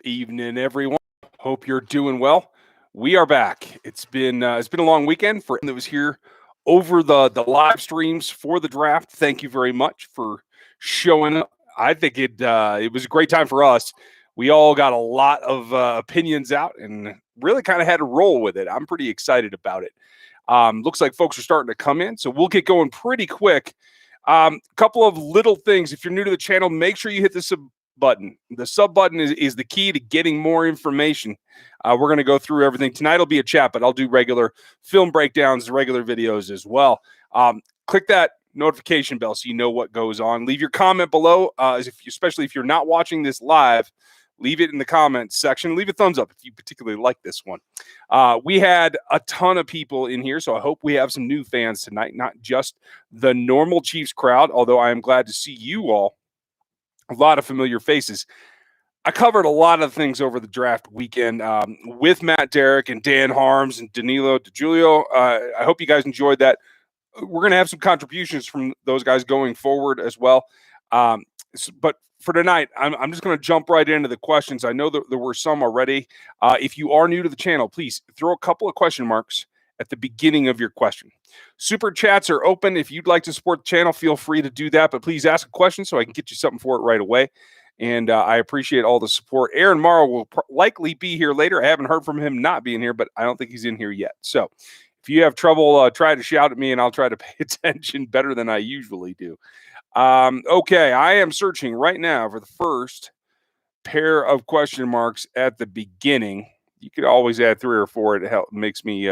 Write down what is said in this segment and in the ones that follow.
Evening, everyone. Hope you're doing well. We are back. It's been a long weekend for everyone that was here over the live streams for the draft. Thank you very much for showing up. I think it was a great time for us. We all got a lot of opinions out and really kind of had to roll with it. I'm pretty excited about it. Looks like folks are starting to come in, so we'll get going pretty quick. Couple of little things. If you're new to the channel, make sure you hit the sub button. The sub button is the key to getting more information. We're going to go through everything. Tonight will be a chat, but I'll do regular film breakdowns, regular videos as well. Click that notification bell so you know what goes on. Leave your comment below, especially if you're not watching this live. Leave it in the comments section. Leave a thumbs up if you particularly like this one. We had a ton of people in here, so I hope we have some new fans tonight, not just the normal Chiefs crowd, although I am glad to see you all. A lot of familiar faces. I covered a lot of things over the draft weekend with Matt Derrick and Dan Harms and Danilo DiGiulio. I hope you guys enjoyed that. We're going to have some contributions from those guys going forward as well. But for tonight, I'm just going to jump right into the questions. I know that there were some already. If you are new to the channel, please throw a couple of question marks at the beginning of your question. Super chats are open. If you'd like to support the channel, feel free to do that. But please ask a question so I can get you something for it right away. And I appreciate all the support. Aaron Morrow will likely be here later. I haven't heard from him not being here, but I don't think he's in here yet. So if you have trouble, try to shout at me, and I'll try to pay attention better than I usually do. Okay, I am searching right now for the first pair of question marks at the beginning. You could always add 3 or 4. It makes me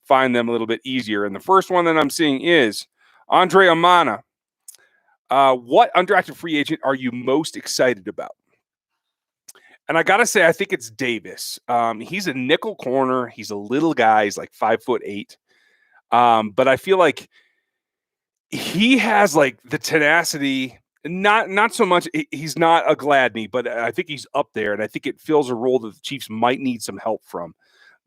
find them a little bit easier. And the first one that I'm seeing is Andre Amana. What undrafted free agent are you most excited about? And I got to say, I think it's Davis. He's a nickel corner. He's a little guy. He's like 5'8". But I feel like he has like the tenacity, not so much. He's not a Gladney, but I think he's up there. And I think it fills a role that the Chiefs might need some help from.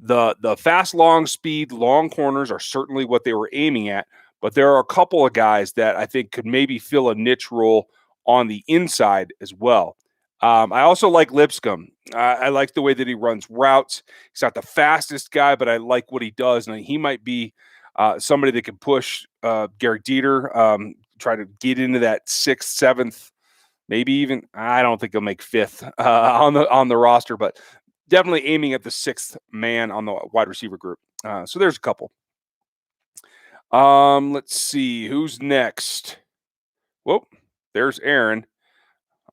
The fast, long speed, long corners are certainly what they were aiming at, but there are a couple of guys that I think could maybe fill a niche role on the inside as well. I also like Lipscomb. I like the way that he runs routes. He's not the fastest guy, but I like what he does, and he might be somebody that can push Garrett Dieter, try to get into that 6th, 7th, maybe even, I don't think he'll make 5th on the roster, but definitely aiming at the 6th man on the wide receiver group. So there's a couple. Let's see who's next. Whoa, there's Aaron.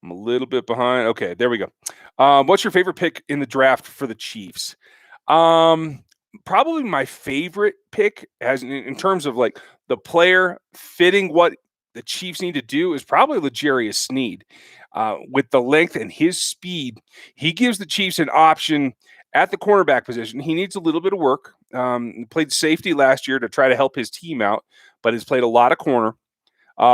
I'm a little bit behind. Okay, there we go. What's your favorite pick in the draft for the Chiefs? Probably my favorite pick, as in terms of like the player fitting what the Chiefs need to do, is probably L'Jarius Sneed. With the length and his speed, he gives the Chiefs an option at the cornerback position. He needs a little bit of work. He played safety last year to try to help his team out, but has played a lot of corner.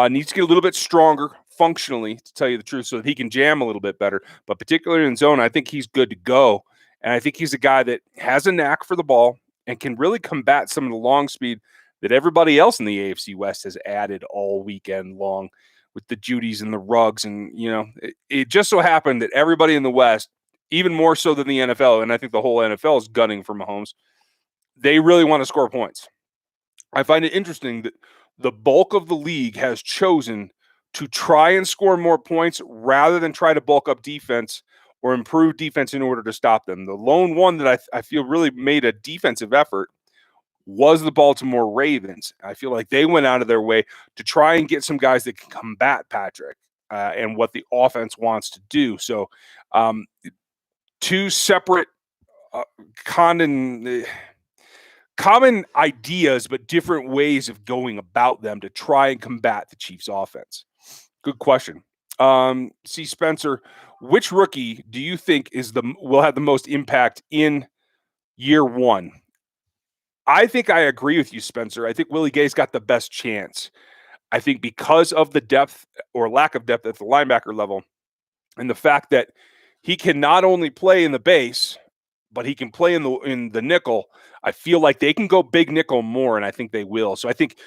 Needs to get a little bit stronger functionally, to tell you the truth, so that he can jam a little bit better. But particularly in zone, I think he's good to go. And I think he's a guy that has a knack for the ball and can really combat some of the long speed that everybody else in the AFC West has added all weekend long with the Judys and the Ruggs. And, it just so happened that everybody in the West, even more so than the NFL, and I think the whole NFL is gunning for Mahomes, they really want to score points. I find it interesting that the bulk of the league has chosen to try and score more points rather than try to bulk up defense or improve defense in order to stop them. The lone one that I feel really made a defensive effort was the Baltimore Ravens. I feel like they went out of their way to try and get some guys that can combat Patrick and what the offense wants to do. So two separate common ideas, but different ways of going about them to try and combat the Chiefs offense. Good question. See, Spencer, which rookie do you think will have the most impact in year one? I think I agree with you, Spencer. I think Willie Gay's got the best chance. I think because of the depth or lack of depth at the linebacker level, and the fact that he can not only play in the base, but he can play in the nickel. I feel like they can go big nickel more, and I think they will. So I think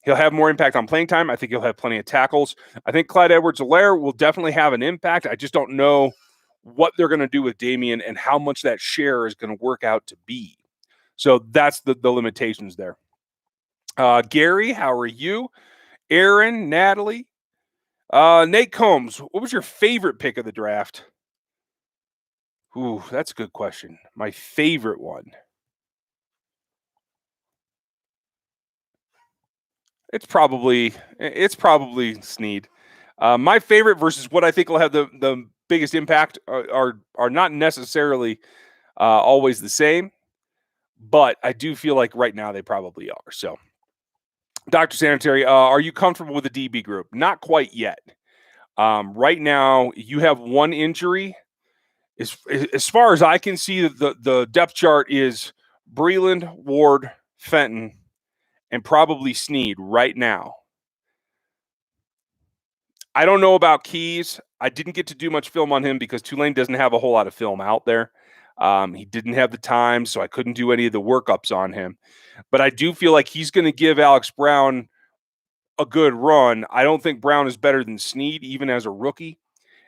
he'll have more impact on playing time. I think he'll have plenty of tackles. I think Clyde Edwards-Helaire will definitely have an impact. I just don't know what they're going to do with Damian and how much that share is going to work out to be. So that's the limitations there. Gary, how are you? Aaron, Natalie, Nate Combs, what was your favorite pick of the draft? Ooh, that's a good question. My favorite one. It's probably Snead. My favorite versus what I think will have the biggest impact are not necessarily always the same, but I do feel like right now they probably are. So, Dr. Sanitary, are you comfortable with the DB group? Not quite yet. Right now, you have one injury. As far as I can see, the depth chart is Breland, Ward, Fenton, and probably Snead right now. I don't know about Keys. I didn't get to do much film on him because Tulane doesn't have a whole lot of film out there. He didn't have the time, so I couldn't do any of the workups on him. But I do feel like he's going to give Alex Brown a good run. I don't think Brown is better than Snead, even as a rookie.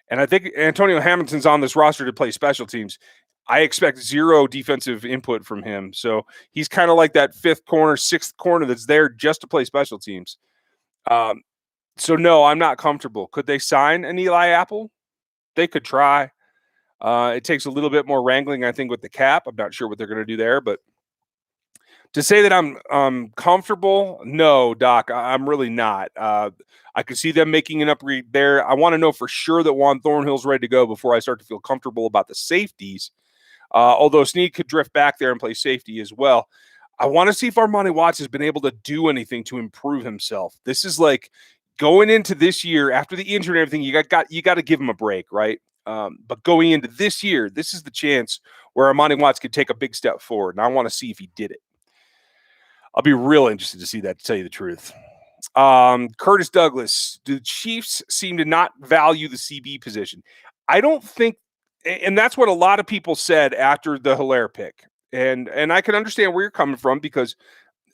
And I think Antonio Hamilton's on this roster to play special teams. I expect zero defensive input from him. So he's kind of like that fifth corner, sixth corner that's there just to play special teams. So, no, I'm not comfortable. Could they sign an Eli Apple? They could try. It takes a little bit more wrangling, I think, with the cap. I'm not sure what they're going to do there. But to say that I'm comfortable, no, Doc, I'm really not. I could see them making an upgrade there. I want to know for sure that Juan Thornhill's ready to go before I start to feel comfortable about the safeties. Although Snead could drift back there and play safety as well. I want to see if Armani Watts has been able to do anything to improve himself. This is like going into this year after the injury and everything. You got to give him a break, right? But going into this year, this is the chance where Armani Watts could take a big step forward, and I want to see if he did it. I'll be real interested to see that, to tell you the truth. Curtis Douglas, do the Chiefs seem to not value the CB position? I don't think, and that's what a lot of people said after the Helaire pick. And I can understand where you're coming from because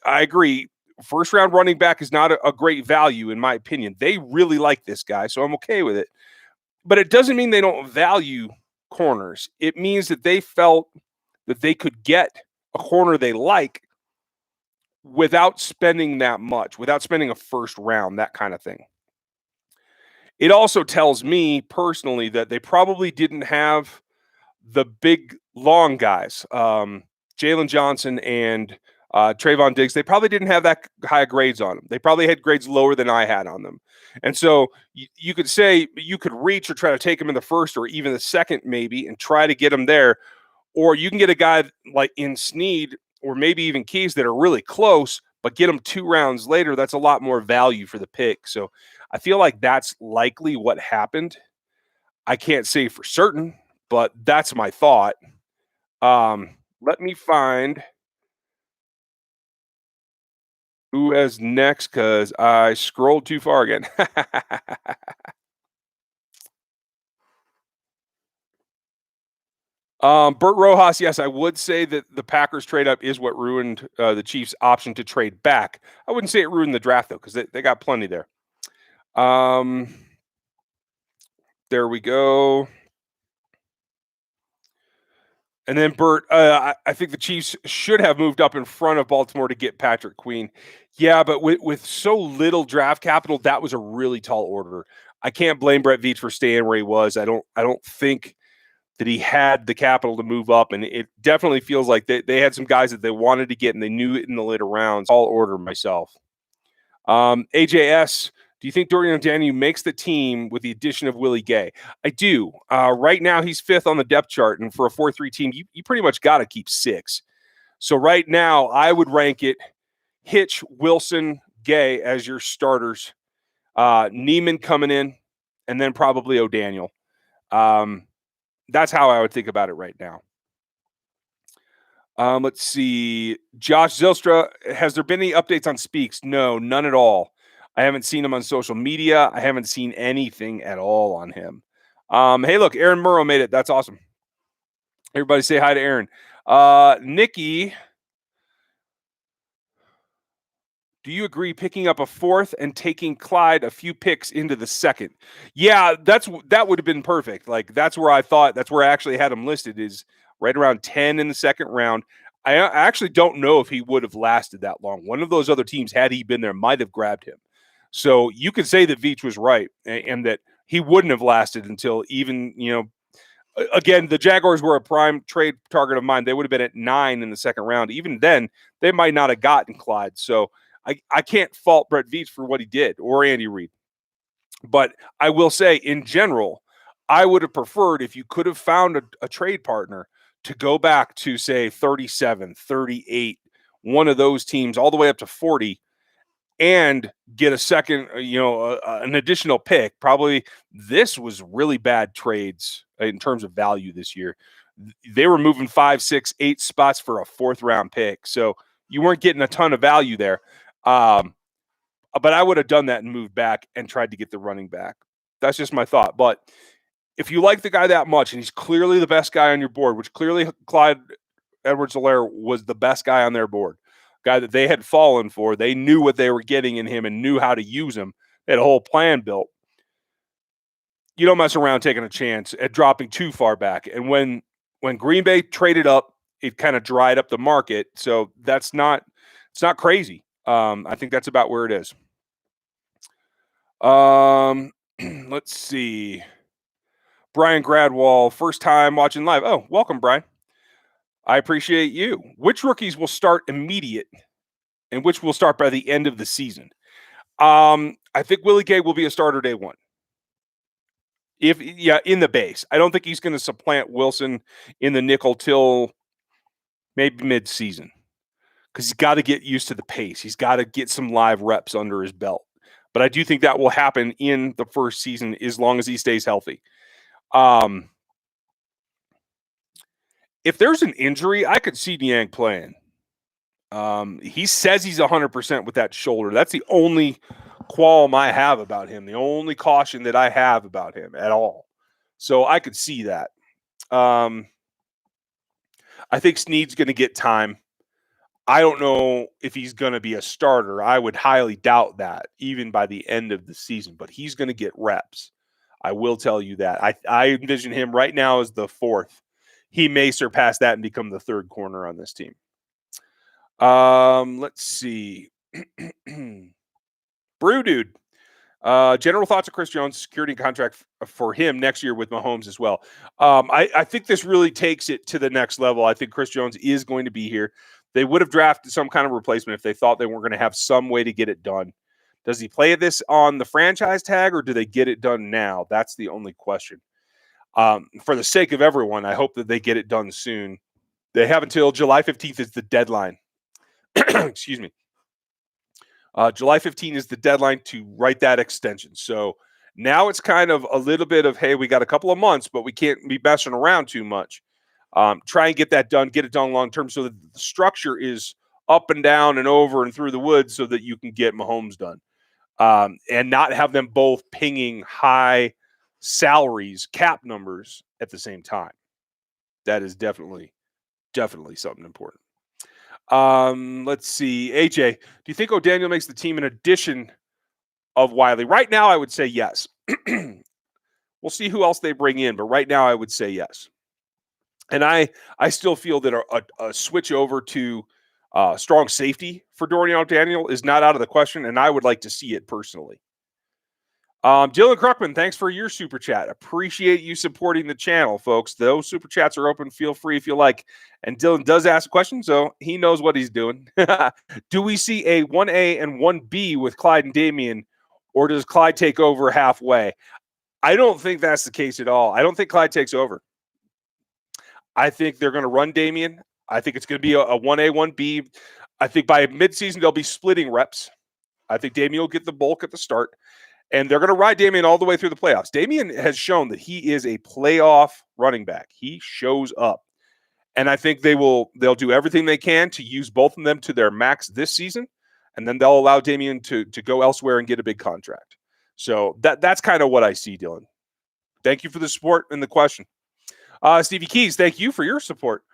I agree. First round running back is not a great value, in my opinion. They really like this guy, so I'm okay with it. But it doesn't mean they don't value corners. It means that they felt that they could get a corner they like without spending that much, without spending a first round, that kind of thing. It also tells me personally that they probably didn't have the big, long guys, Jalen Johnson and Trayvon Diggs. They probably didn't have that high grades on them. They probably had grades lower than I had on them. And so you could say you could reach or try to take them in the first or even the second maybe and try to get them there. Or you can get a guy like in Snead or maybe even Keys that are really close, but get them 2 rounds later. That's a lot more value for the pick. So I feel like that's likely what happened. I can't say for certain, but that's my thought. Let me find who is next because I scrolled too far again. Bert Rojas, yes, I would say that the Packers trade up is what ruined the Chiefs' option to trade back. I wouldn't say it ruined the draft, though, because they got plenty there. There we go. And then Bert, I think the Chiefs should have moved up in front of Baltimore to get Patrick Queen. Yeah, but with so little draft capital, that was a really tall order. I can't blame Brett Veach for staying where he was. I don't think that he had the capital to move up, and it definitely feels like they had some guys that they wanted to get, and they knew it in the later rounds. Tall order myself. AJS, do you think Dorian O'Daniel makes the team with the addition of Willie Gay? I do. Right now, he's 5th on the depth chart, and for a 4-3 team, you pretty much got to keep 6. So right now, I would rank it Hitch, Wilson, Gay as your starters. Neiman coming in, and then probably O'Daniel. That's how I would think about it right now. Let's see. Josh Zylstra, has there been any updates on Speaks? No, none at all. I haven't seen him on social media. I haven't seen anything at all on him. Hey, look, Aaron Murrow made it. That's awesome. Everybody say hi to Aaron. Nikki. Do you agree picking up a fourth and taking Clyde a few picks into the second? Yeah, that would have been perfect. Like that's where I actually had him listed is right around 10 in the second round. I actually don't know if he would have lasted that long. One of those other teams, had he been there, might have grabbed him. So you could say that Veach was right and that he wouldn't have lasted until even, again, the Jaguars were a prime trade target of mine. They would have been at 9 in the second round. Even then, they might not have gotten Clyde. So I can't fault Brett Veach for what he did or Andy Reid. But I will say, in general, I would have preferred if you could have found a trade partner to go back to, say, 37, 38, one of those teams, all the way up to 40, and get a second, an additional pick. Probably this was really bad trades in terms of value this year. They were moving 5, 6, 8 spots for a 4th round pick. So you weren't getting a ton of value there. But I would have done that and moved back and tried to get the running back. That's just my thought. But if you like the guy that much, and he's clearly the best guy on your board, which clearly Clyde Edwards-Helaire was the best guy on their board, guy that they had fallen for. They knew what they were getting in him and knew how to use him. They had a whole plan built. You don't mess around taking a chance at dropping too far back. And when Green Bay traded up, it kind of dried up the market. So it's not crazy. I think that's about where it is. Let's see. Brian Gradwall, first time watching live. Oh, welcome, Brian. I appreciate you. Which rookies will start immediate and which will start by the end of the season? I think Willie Gay will be a starter day one. In the base. I don't think he's going to supplant Wilson in the nickel till maybe mid-season because he's got to get used to the pace. He's got to get some live reps under his belt. But I do think that will happen in the first season as long as he stays healthy. If there's an injury, I could see Niang playing. He says he's 100% with that shoulder. That's the only qualm I have about him, the only caution that I have about him at all. So I could see that. I think Snead's going to get time. I don't know if he's going to be a starter. I would highly doubt that, even by the end of the season. But he's going to get reps. I will tell you that. I envision him right now as the 4th. He may surpass that and become the 3rd corner on this team. Let's see. Brew Dude. General thoughts of Chris Jones' security contract for him next year with Mahomes as well. I think this really takes it to the next level. I think Chris Jones is going to be here. They would have drafted some kind of replacement if they thought they weren't going to have some way to get it done. Does he play this on the franchise tag or do they get it done now? That's the only question. For the sake of everyone, I hope that they get it done soon. They have until July 15th is the deadline. Excuse me. July 15th is the deadline to write that extension. So now it's kind of a little bit of, hey, we got a couple of months, but we can't be messing around too much. Try and get that done, get it done long term so that the structure is up and down and over and through the woods so that you can get Mahomes done. And not have them both pinging high salaries, cap numbers at the same time. That is definitely something important. Let's see. AJ, do you think O'Daniel makes the team in addition of Wiley? Right now, I would say yes. We'll see who else they bring in, but right now I would say yes. And I still feel that a switch over to strong safety for Dorian O'Daniel is not out of the question, and I would like to see it personally. Dylan Kruckman, thanks for your super chat. Appreciate you supporting the channel, folks. Those super chats are open. Feel free if you like. And Dylan does ask a question, so he knows what he's doing. Do we see a 1A and 1B with Clyde and Damian, or does Clyde take over halfway? I don't think that's the case at all. I don't think Clyde takes over. I think they're going to run Damian. I think it's going to be a 1A, 1B. I think by midseason, they'll be splitting reps. I think Damian will get the bulk at the start. And they're going to ride Damian all the way through the playoffs. Damian has shown that he is a playoff running back. He shows up. And I think they'll do everything they can to use both of them to their max this season. And then they'll allow Damian to go elsewhere and get a big contract. So that's kind of what I see, Dylan. Thank you for the support and the question. Stevie Keys, thank you for your support.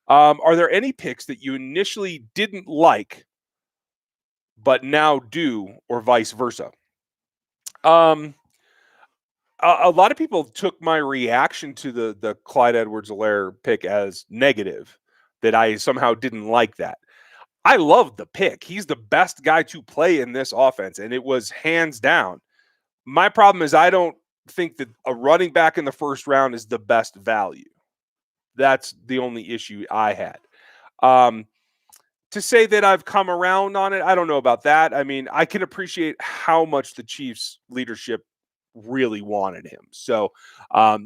Are there any picks that you initially didn't like but now do, or vice versa. A lot of people took my reaction to the Clyde Edwards-Helaire pick as negative, that I somehow didn't like that. I love the pick. He's the best guy to play in this offense, and it was hands down. My problem is I don't think that a running back in the first round is the best value. That's the only issue I had. To say that I've come around on it, I don't know about that. I mean, I can appreciate how much the Chiefs leadership really wanted him. So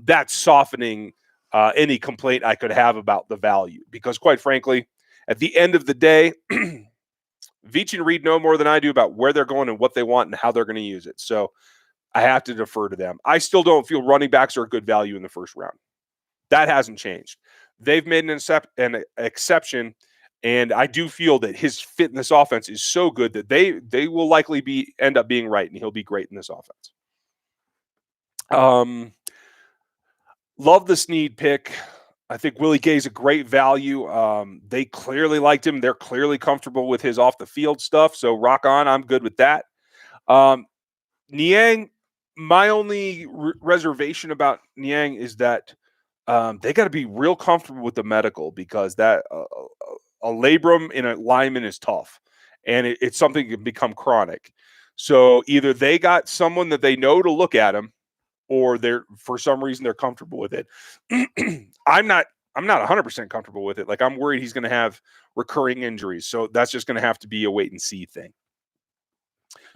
that's softening any complaint I could have about the value. Because quite frankly, at the end of the day, Veach and Reed know more than I do about where they're going and what they want and how they're going to use it. So I have to defer to them. I still don't feel running backs are a good value in the first round. That hasn't changed. They've made an exception, and I do feel that his fit in this offense is so good that they will likely end up being right, and he'll be great in this offense. Love the Snead pick. I think Willie Gay's a great value. They clearly liked him. They're clearly comfortable with his off the field stuff. So rock on. I'm good with that. Niang, my only reservation about Niang is that they got to be real comfortable with the medical, because that a labrum in a lineman is tough, and it's something that can become chronic. So either they got someone that they know to look at him, or for some reason they're comfortable with it. I'm not 100% comfortable with it. Like, I'm worried he's going to have recurring injuries. So that's just going to have to be a wait and see thing.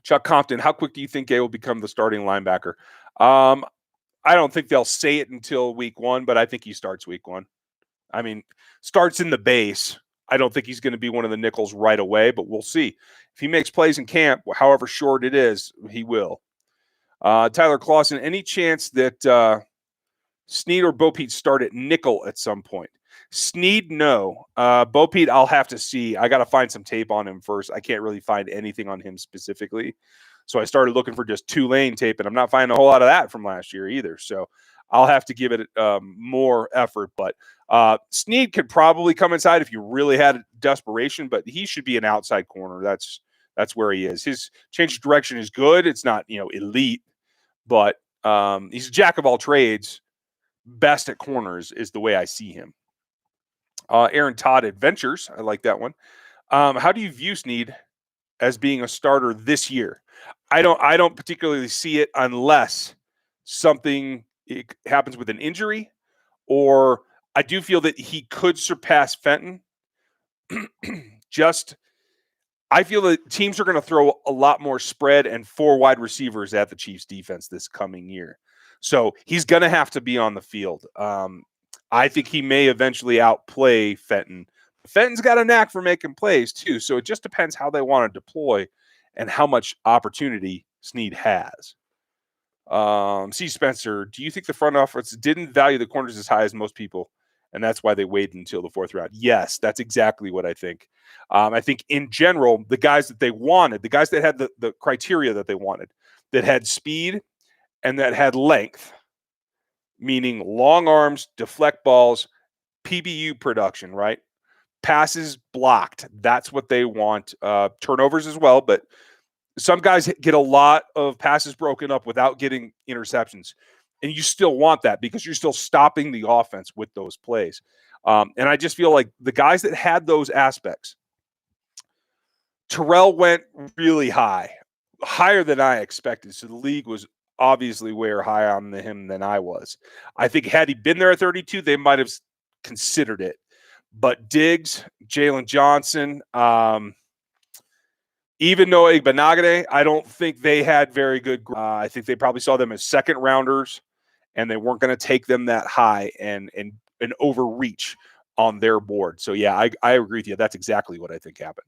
Chuck Compton, how quick do you think Gay will become the starting linebacker? I don't think they'll say it until week 1, but I think he starts week 1. I mean, starts in the base. I don't think he's going to be one of the nickels right away, but we'll see. If he makes plays in camp, however short it is, he will. Tyler Clausen, any chance that Snead or Bo Pete start at nickel at some point? Snead, no. Bo Pete, I'll have to see. I got to find some tape on him first. I can't really find anything on him specifically. So I started looking for just Tulane tape, and I'm not finding a whole lot of that from last year either. So I'll have to give it more effort. But Snead could probably come inside if you really had desperation, but he should be an outside corner. That's where he is. His change of direction is good. It's not, elite, but he's a jack of all trades. Best at corners is the way I see him. Aaron Todd Adventures. I like that one. How do you view Snead as being a starter this year? I don't particularly see it unless something happens with an injury, or I do feel that he could surpass Fenton. I feel that teams are going to throw a lot more spread and 4 wide receivers at the Chiefs defense this coming year. So he's going to have to be on the field. I think he may eventually outplay Fenton. Fenton's got a knack for making plays too. So it just depends how they want to deploy and how much opportunity Snead has. C. Spencer, do you think the front office didn't value the corners as high as most people, and that's why they waited until the 4th round? Yes, that's exactly what I think. I think in general, the guys that they wanted, the guys that had the criteria that they wanted, that had speed and that had length, meaning long arms, deflect balls, PBU production, right? Passes blocked. That's what they want. Turnovers as well, but some guys get a lot of passes broken up without getting interceptions. And you still want that because you're still stopping the offense with those plays. And I just feel like the guys that had those aspects, Terrell went really high, higher than I expected. So the league was obviously way higher on him than I was. I think had he been there at 32, they might have considered it. But Diggs, Jalen Johnson, even Noah Igbenogany, I don't think they had very good. I think they probably saw them as second rounders, and they weren't going to take them that high and overreach on their board. So yeah, I agree with you. That's exactly what I think happened.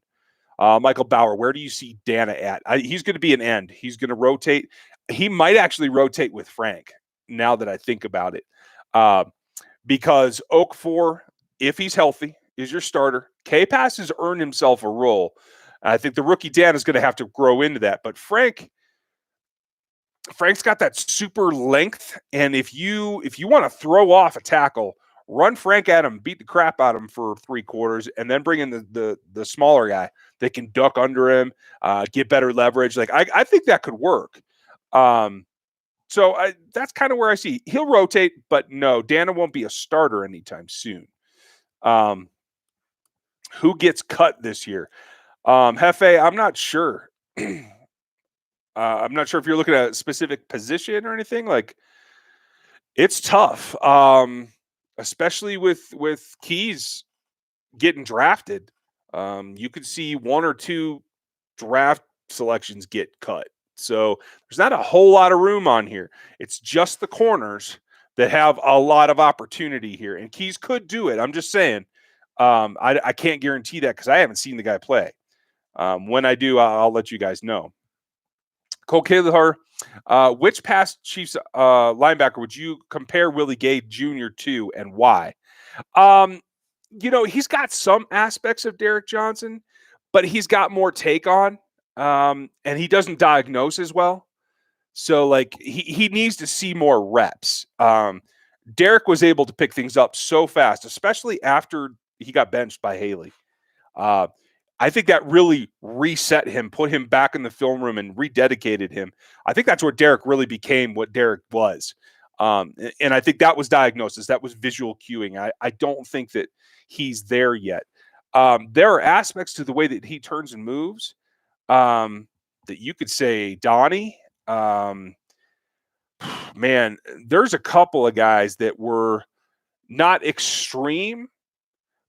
Michael Bauer, where do you see Dana at? He's going to be an end. He's going to rotate. He might actually rotate with Frank, now that I think about it. Because Okafor, if he's healthy, is your starter. K-Pass has earned himself a role. I think the rookie Dan is going to have to grow into that. But Frank's got that super length, and if you want to throw off a tackle, run Frank at him, beat the crap out of him for 3 quarters, and then bring in the smaller guy They can duck under him, get better leverage. Like I think that could work. So that's kind of where I see he'll rotate, but no, Dana won't be a starter anytime soon. Who gets cut this year? Hefe, I'm not sure. I'm not sure if you're looking at a specific position or anything. Like it's tough, especially with Keys getting drafted. You could see one or two draft selections get cut. So there's not a whole lot of room on here. It's just the corners that have a lot of opportunity here. And Keys could do it. I'm just saying. I can't guarantee that because I haven't seen the guy play. When I do, I'll let you guys know. Cole Kaler, which past Chiefs linebacker would you compare Willie Gay Jr. to and why? He's got some aspects of Derek Johnson, but he's got more take on, and he doesn't diagnose as well. So, like, he needs to see more reps. Derek was able to pick things up so fast, especially after he got benched by Haley. I think that really reset him, put him back in the film room and rededicated him. I think that's where Derek really became what Derek was. And I think that was diagnosis. That was visual cueing. I don't think that he's there yet. There are aspects to the way that he turns and moves that you could say Donnie. Man, there's a couple of guys that were not extreme,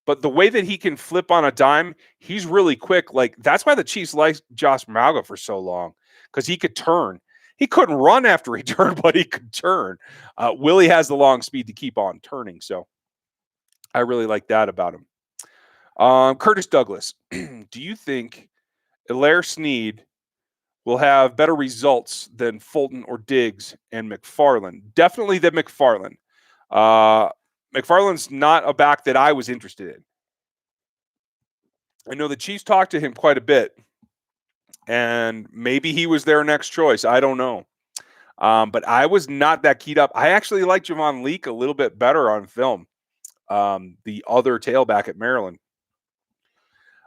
but the way that he can flip on a dime, he's really quick. Like, that's why the Chiefs liked Josh Malga for so long, because he could turn. He couldn't run after he turned, but he could turn. Willie has the long speed to keep on turning, so I really like that about him. Curtis Douglas, do you think Helaire Sneed will have better results than Fulton or Diggs and McFarland? Definitely than McFarland. McFarland's not a back that I was interested in. I know the Chiefs talked to him quite a bit, and maybe he was their next choice. I don't know. But I was not that keyed up. I actually like Javon Leake a little bit better on film, the other tailback at Maryland.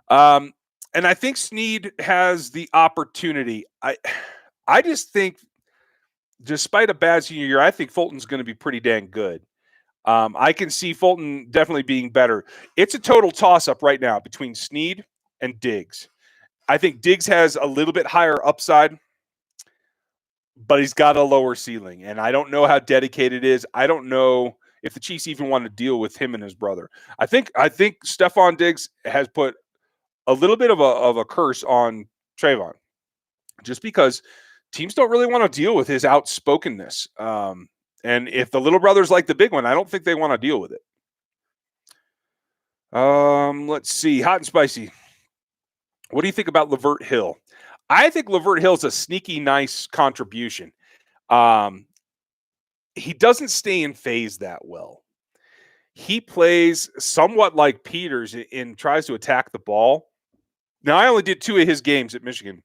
And I think Sneed has the opportunity. I just think, despite a bad senior year, I think Fulton's going to be pretty dang good. I can see Fulton definitely being better. It's a total toss-up right now between Sneed and Diggs. I think Diggs has a little bit higher upside, but he's got a lower ceiling. And I don't know how dedicated it is. I don't know if the Chiefs even want to deal with him and his brother. I think Stephon Diggs has put a little bit of a curse on Trayvon, just because teams don't really want to deal with his outspokenness. And if the little brother's like the big one, I don't think they want to deal with it. Let's see. Hot and spicy. What do you think about Lavert Hill? I think Lavert Hill's a sneaky, nice contribution. He doesn't stay in phase that well. He plays somewhat like Peters and tries to attack the ball. Now, I only did 2 of his games at Michigan,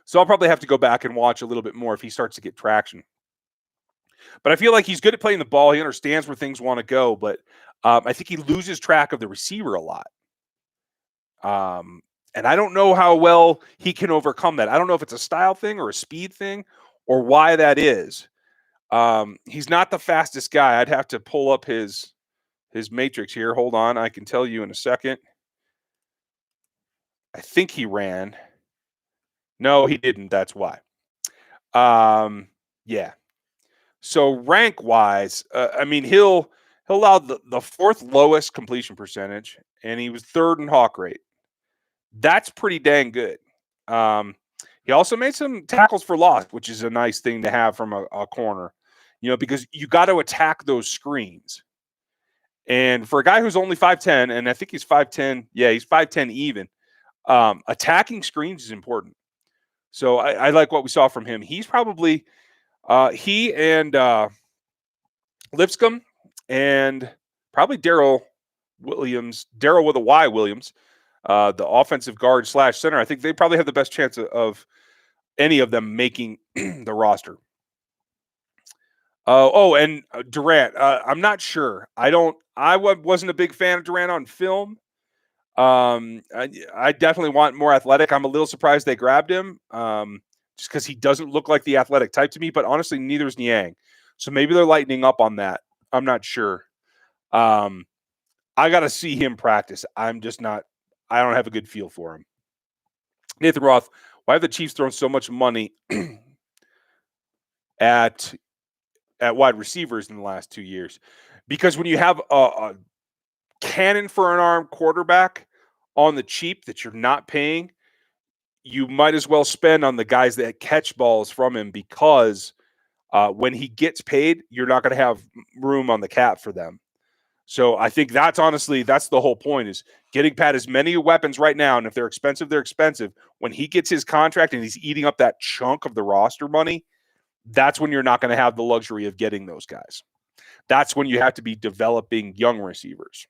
so I'll probably have to go back and watch a little bit more if he starts to get traction. But I feel like he's good at playing the ball. He understands where things want to go, but I think he loses track of the receiver a lot. And I don't know how well he can overcome that. I don't know if it's a style thing or a speed thing or why that is. He's not the fastest guy. I'd have to pull up his matrix here. Hold on. I can tell you in a second. I think he ran. No, he didn't. That's why. Yeah. So rank wise, I mean, he'll allow the 4th lowest completion percentage, and he was 3rd in hawk rate. That's pretty dang good. He also made some tackles for loss, which is a nice thing to have from a corner, because you got to attack those screens. And for a guy who's only 5'10", and I think he's 5'10", yeah, he's 5'10" even, attacking screens is important. So I like what we saw from him. He's probably he and Lipscomb and probably Daryl with a Y Williams, the offensive guard / center. I think they probably have the best chance of any of them making the roster. And Durant. I'm not sure. I wasn't a big fan of Durant on film. I definitely want more athletic. I'm a little surprised they grabbed him, just because he doesn't look like the athletic type to me. But honestly, neither is Niang. So maybe they're lightening up on that. I'm not sure. I got to see him practice. I'm just not. I don't have a good feel for him. Nathan Roth, why have the Chiefs thrown so much money at wide receivers in the last 2 years? Because when you have a cannon for an arm quarterback on the cheap that you're not paying, you might as well spend on the guys that catch balls from him, because when he gets paid, you're not going to have room on the cap for them. So I think that's the whole point, is getting Pat as many weapons right now. And if they're expensive, they're expensive. When he gets his contract and he's eating up that chunk of the roster money, that's when you're not going to have the luxury of getting those guys. That's when you have to be developing young receivers.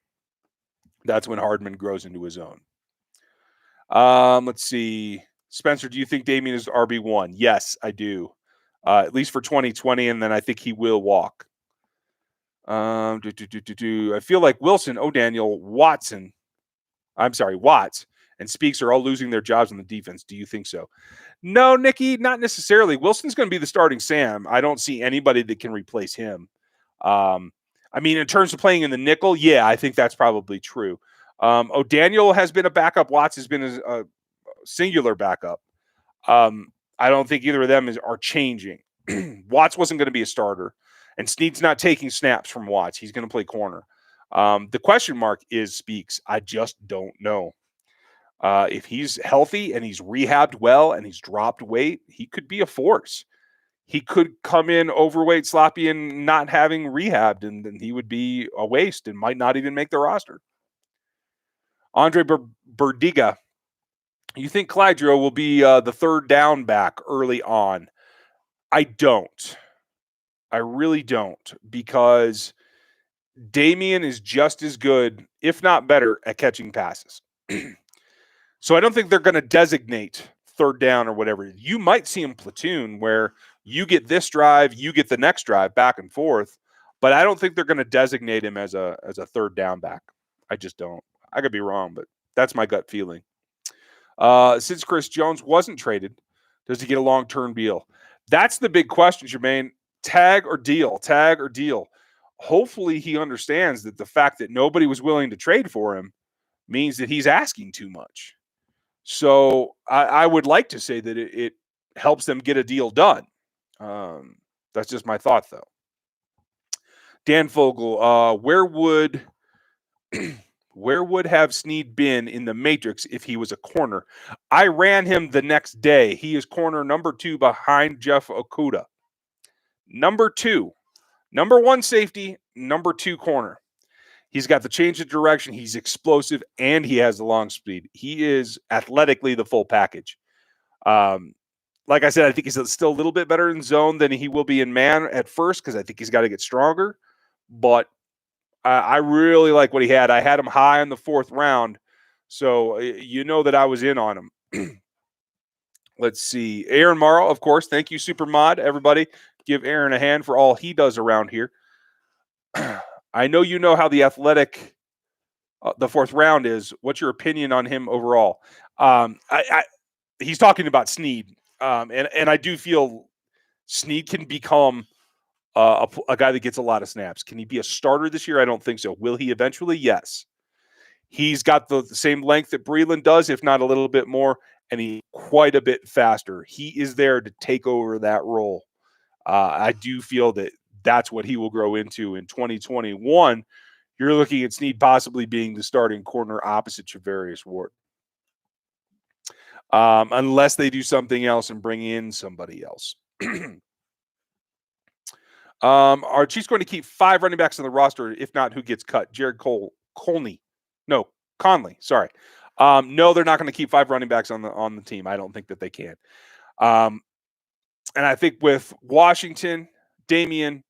That's when Hardman grows into his own. Let's see. Spencer, do you think Damien is RB1? Yes, I do. At least for 2020, and then I think he will walk. I feel like Wilson, O'Daniel, Watts, and Speaks are all losing their jobs on the defense. Do you think so? No, Nikki, not necessarily. Wilson's going to be the starting Sam. I don't see anybody that can replace him. I mean, in terms of playing in the nickel, yeah, I think that's probably true. O'Daniel has been a backup. Watts has been a singular backup. I don't think either of them are changing. Watts wasn't going to be a starter, and Snead's not taking snaps from Watts. He's going to play corner. The question mark is Speaks. I just don't know. If he's healthy and he's rehabbed well and he's dropped weight, he could be a force. He could come in overweight, sloppy, and not having rehabbed, and then he would be a waste and might not even make the roster. Andre Berdiga, you think Clydro will be the third down back early on? I don't. I really don't, because Damien is just as good, if not better, at catching passes. So I don't think they're going to designate third down or whatever. You might see him platoon where you get this drive, you get the next drive, back and forth, but I don't think they're going to designate him as a third down back. I just don't. I could be wrong, but that's my gut feeling. Since Chris Jones wasn't traded, does he get a long-term deal? That's the big question, Jermaine. Tag or deal? Tag or deal? Hopefully he understands that the fact that nobody was willing to trade for him means that he's asking too much. So I would like to say that it helps them get a deal done. That's just my thought, though. Dan Fogel, where would have Snead been in the Matrix if he was a corner? I ran him the next day. He is corner number 2 behind Jeff Okudah. Number 2. Number 1 safety, number 2 corner. He's got the change of direction. He's explosive, and he has the long speed. He is athletically the full package. Like I said, I think he's still a little bit better in zone than he will be in man at first, because I think he's got to get stronger. But I really like what he had. I had him high in the 4th round, so you know that I was in on him. Let's see. Aaron Morrow, of course. Thank you, Super Mod. Everybody, give Aaron a hand for all he does around here. I know you know how the athletic, the 4th round is. What's your opinion on him overall? He's talking about Snead, and I do feel Snead can become a guy that gets a lot of snaps. Can he be a starter this year? I don't think so. Will he eventually? Yes. He's got the same length that Breland does, if not a little bit more, and he's quite a bit faster. He is there to take over that role. I do feel that that's what he will grow into in 2021. You're looking at Snead possibly being the starting corner opposite Travarius Ward. Unless they do something else and bring in somebody else. Are Chiefs going to keep 5 running backs on the roster? If not, who gets cut? Jared Conley. Sorry. No, they're not going to keep 5 running backs on the team. I don't think that they can. And I think with Washington, Damien,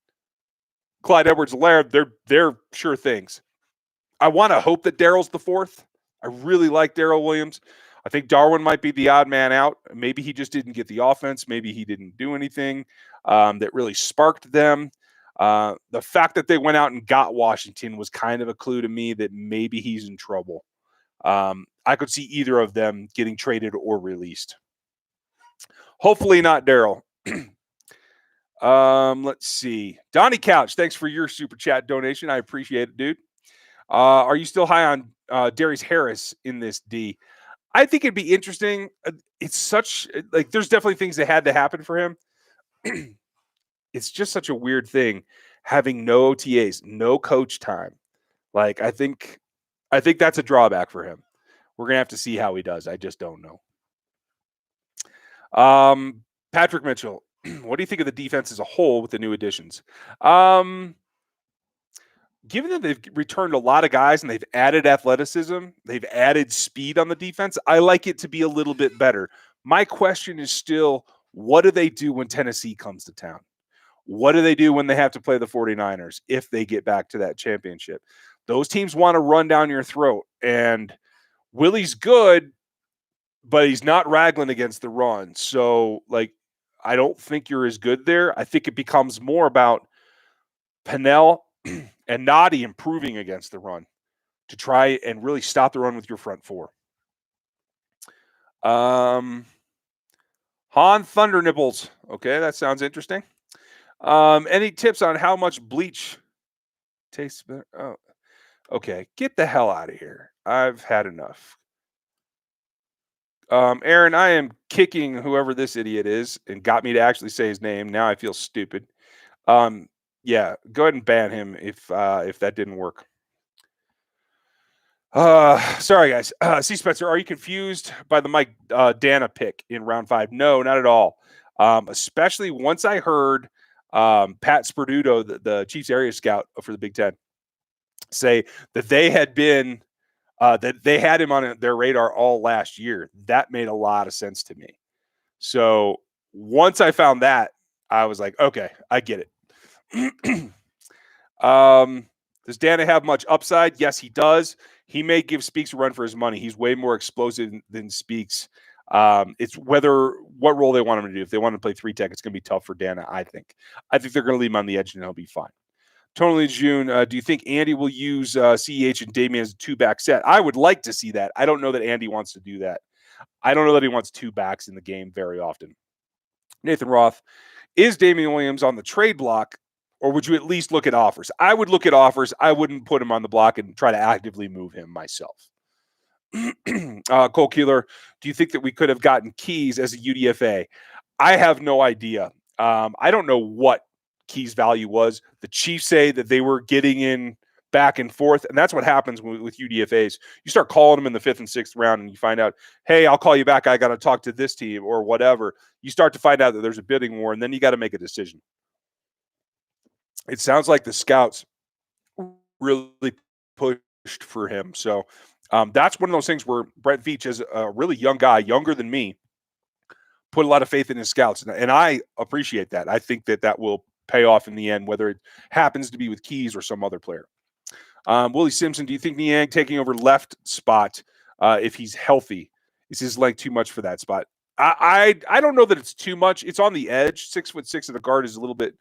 Clyde Edwards-Helaire, they're sure things. I want to hope that Daryl's the 4th. I really like Daryl Williams. I think Darwin might be the odd man out. Maybe he just didn't get the offense. Maybe he didn't do anything that really sparked them. The fact that they went out and got Washington was kind of a clue to me that maybe he's in trouble. I could see either of them getting traded or released. Hopefully not Daryl. Let's see. Donnie Couch, thanks for your super chat donation. I appreciate it, dude. Are you still high on Darius Harris in this D? I think it'd be interesting. It's such like there's definitely things that had to happen for him. It's just such a weird thing having no OTAs, no coach time. Like I think that's a drawback for him. We're gonna have to see how he does. I just don't know. Patrick Mitchell, what do you think of the defense as a whole with the new additions? Given that they've returned a lot of guys and they've added athleticism, they've added speed on the defense, I like it to be a little bit better. My question is still, what do they do when Tennessee comes to town? What do they do when they have to play the 49ers if they get back to that championship? Those teams want to run down your throat. And Willie's good, but he's not Ragland against the run. So, like, I don't think you're as good there. I think it becomes more about Pennell and Noddy improving against the run to try and really stop the run with your front four. Han Thunder Nipples. Okay, that sounds interesting. Any tips on how much bleach tastes better? Oh, okay. Get the hell out of here. I've had enough. Aaron, I am kicking whoever this idiot is and got me to actually say his name. Now I feel stupid. Yeah, go ahead and ban him if that didn't work. Sorry guys. C. Spencer, are you confused by the Mike Dana pick in round 5? No, not at all. Especially once I heard Pat Sperduto, the Chiefs area scout for the Big Ten, say that they had been that they had him on their radar all last year. That made a lot of sense to me. So once I found that, I was like, okay, I get it. Does Dana have much upside? Yes, he does. He may give Speaks a run for his money. He's way more explosive than Speaks. It's what role they want him to do. If they want to play 3-tech, it's going to be tough for Dana, I think. I think they're going to leave him on the edge and he'll be fine. Totally, June. Do you think Andy will use CEH and Damian as a 2-back set? I would like to see that. I don't know that Andy wants to do that. I don't know that he wants 2 backs in the game very often. Nathan Roth, is Damian Williams on the trade block, or would you at least look at offers? I would look at offers. I wouldn't put him on the block and try to actively move him myself. Cole Keeler, do you think that we could have gotten Keys as a UDFA? I have no idea. I don't know what Keys' value was. The Chiefs say that they were getting in back and forth, and that's what happens with UDFAs. You start calling them in the 5th and 6th round, and you find out, hey, I'll call you back. I got to talk to this team or whatever. You start to find out that there's a bidding war, and then you got to make a decision. It sounds like the scouts really pushed for him. So that's one of those things where Brett Veach, as a really young guy, younger than me, put a lot of faith in his scouts. And I appreciate that. I think that will pay off in the end, whether it happens to be with Keys or some other player. Willie Simpson, do you think Niang taking over left spot, if he's healthy, is his leg too much for that spot? I don't know that it's too much. It's on the edge. 6'6" at the guard is a little bit.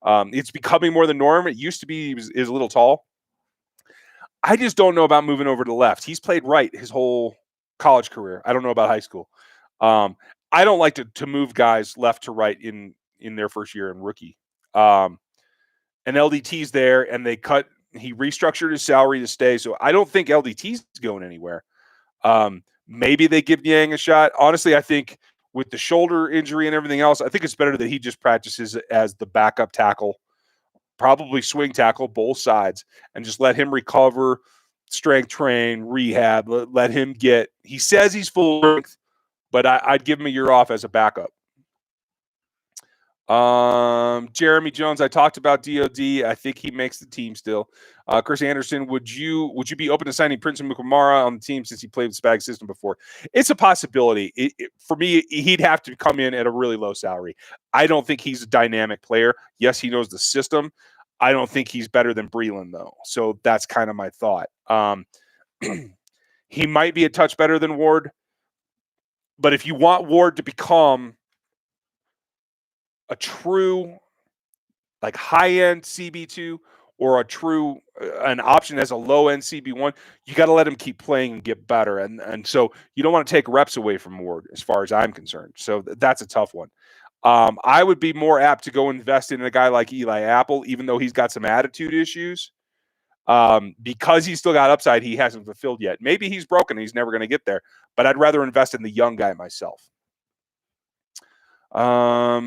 It's becoming more the norm. It used to be is a little tall. I just don't know about moving over to the left. He's played right his whole college career. I don't know about high school. I don't like to move guys left to right in their first year in rookie. And LDT's there, and he restructured his salary to stay. So I don't think LDT's going anywhere. Maybe they give Niang a shot. Honestly, I think with the shoulder injury and everything else, I think it's better that he just practices as the backup tackle, probably swing tackle, both sides, and just let him recover, strength train, rehab, let him get – he says he's full strength, but I'd give him a year off as a backup. Jeremy Jones, I talked about DOD. I think he makes the team still. Chris Anderson, would you be open to signing Prince Mukamara on the team since he played the SPAG system before? It's a possibility. For me, he'd have to come in at a really low salary. I don't think he's a dynamic player. Yes, he knows the system. I don't think he's better than Breland, though. So that's kind of my thought. He might be a touch better than Ward, but if you want Ward to become a true, like, high-end CB2, or an option as a low end CB1, you got to let him keep playing and get better. And so you don't want to take reps away from Ward, as far as I'm concerned. So that's a tough one. I would be more apt to go invest in a guy like Eli Apple, even though he's got some attitude issues. Because he's still got upside, he hasn't fulfilled yet. Maybe he's broken and he's never going to get there, but I'd rather invest in the young guy myself. How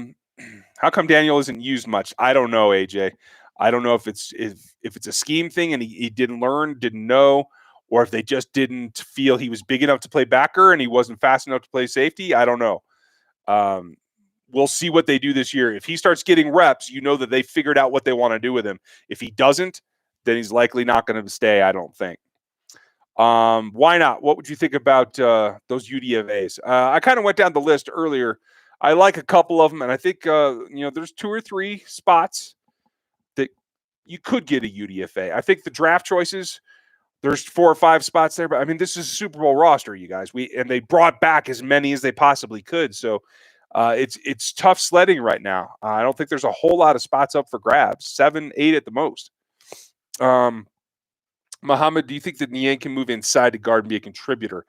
come Daniel isn't used much? I don't know, AJ. I don't know if it's a scheme thing and he didn't know, or if they just didn't feel he was big enough to play backer and he wasn't fast enough to play safety. I don't know. We'll see what they do this year. If he starts getting reps, you know that they figured out what they want to do with him. If he doesn't, then he's likely not going to stay, I don't think. Why not? What would you think about those UDFAs? I kind of went down the list earlier. I like a couple of them, and I think there's 2 or 3 spots that you could get a UDFA. I think the draft choices, there's 4 or 5 spots there, but I mean, this is a Super Bowl roster, you guys. And they brought back as many as they possibly could. So it's tough sledding right now. I don't think there's a whole lot of spots up for grabs. 7, 8 at the most. Muhammad, do you think that Niang can move inside to guard and be a contributor?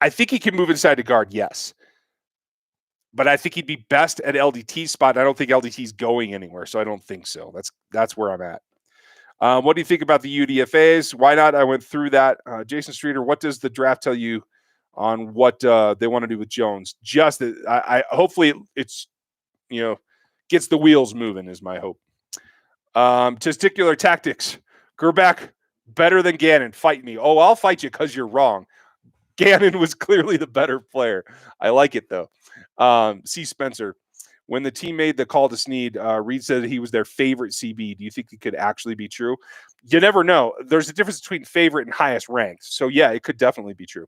I think he can move inside to guard, yes. But I think he'd be best at LDT spot. I don't think LDT's going anywhere, so I don't think so. That's where I'm at. What do you think about the UDFAs? Why not? I went through that. Jason Streeter, what does the draft tell you on what they want to do with Jones? Just that I hopefully it's gets the wheels moving is my hope. Testicular tactics. Gerback better than Gannon. Fight me. Oh, I'll fight you because you're wrong. Gannon was clearly the better player. I like it though. C. Spencer. When the team made the call to Snead, Reed said that he was their favorite CB. Do you think it could actually be true? You never know. There's a difference between favorite and highest ranked. So yeah, it could definitely be true.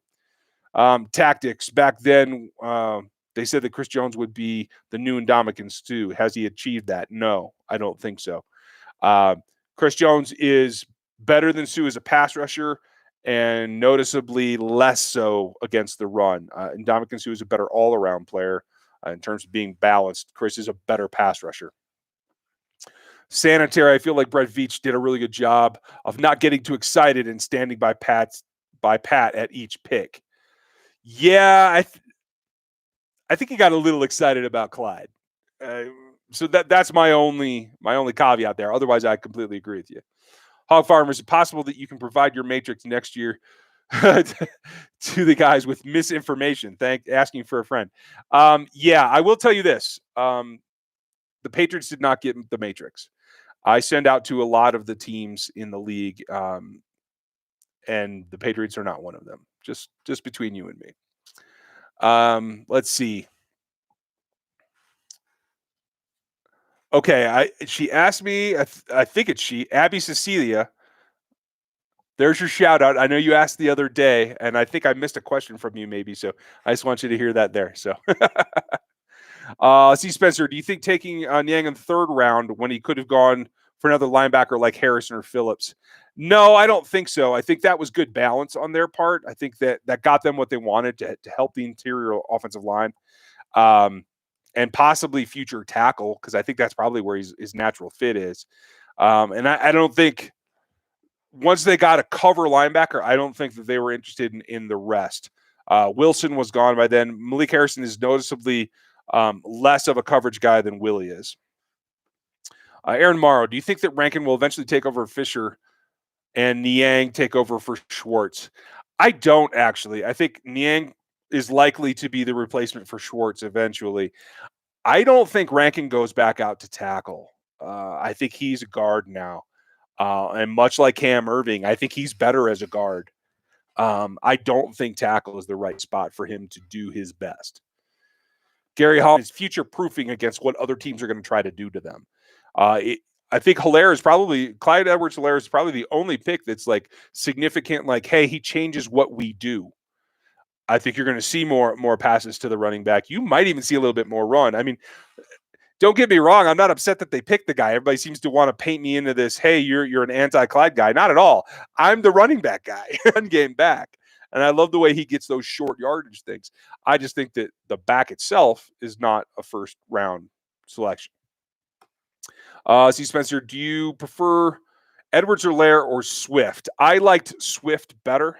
Tactics. Back then, they said that Chris Jones would be the new Ndamukong Suh. Has he achieved that? No, I don't think so. Chris Jones is better than Suh as a pass rusher and noticeably less so against the run. Ndamukong Suh is a better all-around player in terms of being balanced. Chris is a better pass rusher. Sanitary, I feel like Brett Veach did a really good job of not getting too excited and standing by Pat at each pick. Yeah, I think he got a little excited about Clyde. So that's my only caveat there. Otherwise, I completely agree with you. Hog Farmer, is it possible that you can provide your matrix next year to the guys with misinformation? Asking for a friend. Yeah, I will tell you this. The Patriots did not get the matrix. I send out to a lot of the teams in the league, and the Patriots are not one of them. Just between you and me. Let's see. Okay, she asked me, I think it's Abby Cecilia. There's your shout out. I know you asked the other day, and I think I missed a question from you maybe, so I just want you to hear that there. So, C. Spencer, do you think taking Niang in the 3rd round when he could have gone for another linebacker like Harrison or Phillips? No, I don't think so. I think that was good balance on their part. I think that got them what they wanted to help the interior offensive line. And possibly future tackle, because I think that's probably where his natural fit is. And I don't think once they got a cover linebacker, I don't think that they were interested in the rest. Wilson was gone by then. Malik Harrison is noticeably less of a coverage guy than Willie is. Aaron Morrow, do you think that Rankin will eventually take over Fisher and Niang take over for Schwartz? I don't actually. I think Niang is likely to be the replacement for Schwartz eventually. I don't think Rankin goes back out to tackle. I think he's a guard now. And much like Cam Irving, I think he's better as a guard. I don't think tackle is the right spot for him to do his best. Gary Hall is future-proofing against what other teams are going to try to do to them. I think Clyde Edwards-Helaire is probably the only pick that's like significant, like, hey, he changes what we do. I think you're going to see more passes to the running back. You might even see a little bit more run. I mean, don't get me wrong. I'm not upset that they picked the guy. Everybody seems to want to paint me into this, hey, you're an anti-Clyde guy. Not at all. I'm the running back guy, run game back. And I love the way he gets those short yardage things. I just think that the back itself is not a first-round selection. See, Spencer, do you prefer Edwards-helaire or Swift? I liked Swift better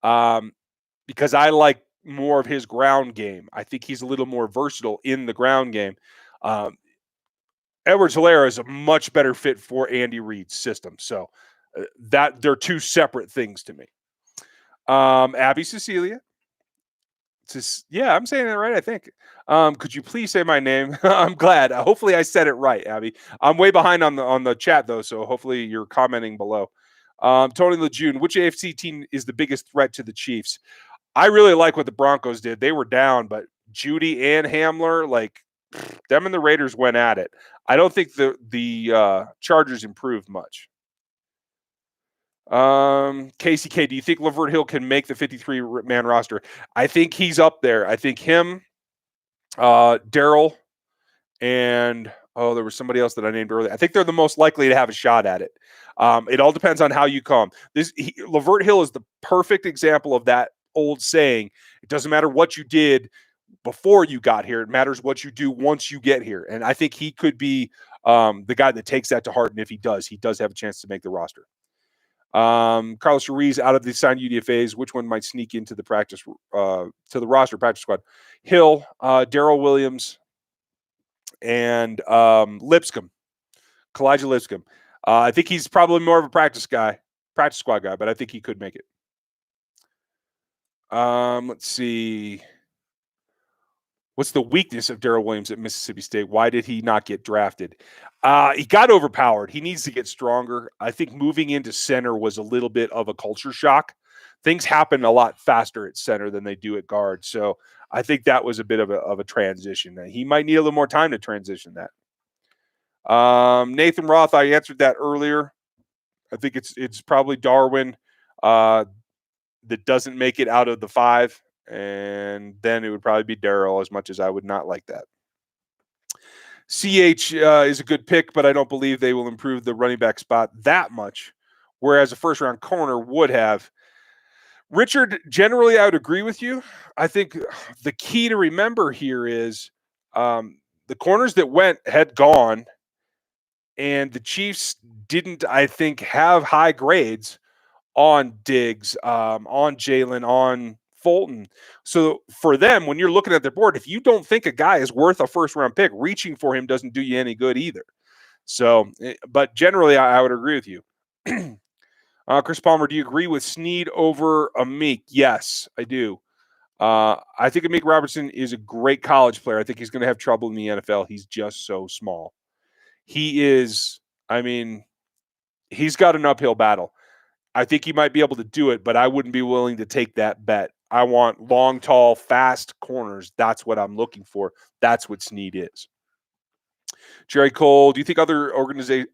because I like more of his ground game. I think he's a little more versatile in the ground game. Um, Edwards-helaire is a much better fit for Andy Reid's system. So that they're two separate things to me. Abby Cecilia. Yeah, I'm saying it right, I think. Could you please say my name? I'm glad. Hopefully I said it right, Abby. I'm way behind on the chat, though, so hopefully you're commenting below. Tony Lejeune, which AFC team is the biggest threat to the Chiefs? I really like what the Broncos did. They were down, but Judy and Hamler, like, them and the Raiders went at it. I don't think the Chargers improved much. KCK, do you think Lavert Hill can make the 53-man roster? I think he's up there. I think him, Daryl, and there was somebody else that I named earlier. I think they're the most likely to have a shot at it. It all depends on how you come. Lavert Hill is the perfect example of that old saying. It doesn't matter what you did before you got here. It matters what you do once you get here. And I think he could be the guy that takes that to heart. And if he does have a chance to make the roster. Carlos Ruiz out of the signed UDFAs. Which one might sneak into the practice to the roster practice squad? Hill, Daryl Williams, and Lipscomb, Kalijah Lipscomb. I think he's probably more of a practice squad guy, but I think he could make it. Let's see. What's the weakness of Daryl Williams at Mississippi State? Why did he not get drafted? He got overpowered. He needs to get stronger. I think moving into center was a little bit of a culture shock. Things happen a lot faster at center than they do at guard. So I think that was a bit of a transition. He might need a little more time to transition that. Nathan Roth, I answered that earlier. I think it's probably Darwin that doesn't make it out of the 5. And then it would probably be Daryl, as much as I would not like that. CH is a good pick, but I don't believe they will improve the running back spot that much, whereas a first-round corner would have. Richard, generally, I would agree with you. I think the key to remember here is the corners that had gone, and the Chiefs didn't, I think, have high grades on Diggs, on Jalen, on Fulton. So for them, when you're looking at their board, if you don't think a guy is worth a first-round pick, reaching for him doesn't do you any good either. So, but generally, I would agree with you. Chris Palmer, do you agree with Snead over Amik? Yes, I do. I think Amik Robertson is a great college player. I think he's going to have trouble in the NFL. He's just so small. He's got an uphill battle. I think he might be able to do it, but I wouldn't be willing to take that bet. I want long, tall, fast corners. That's what I'm looking for. That's what Snead is. Jerry Cole,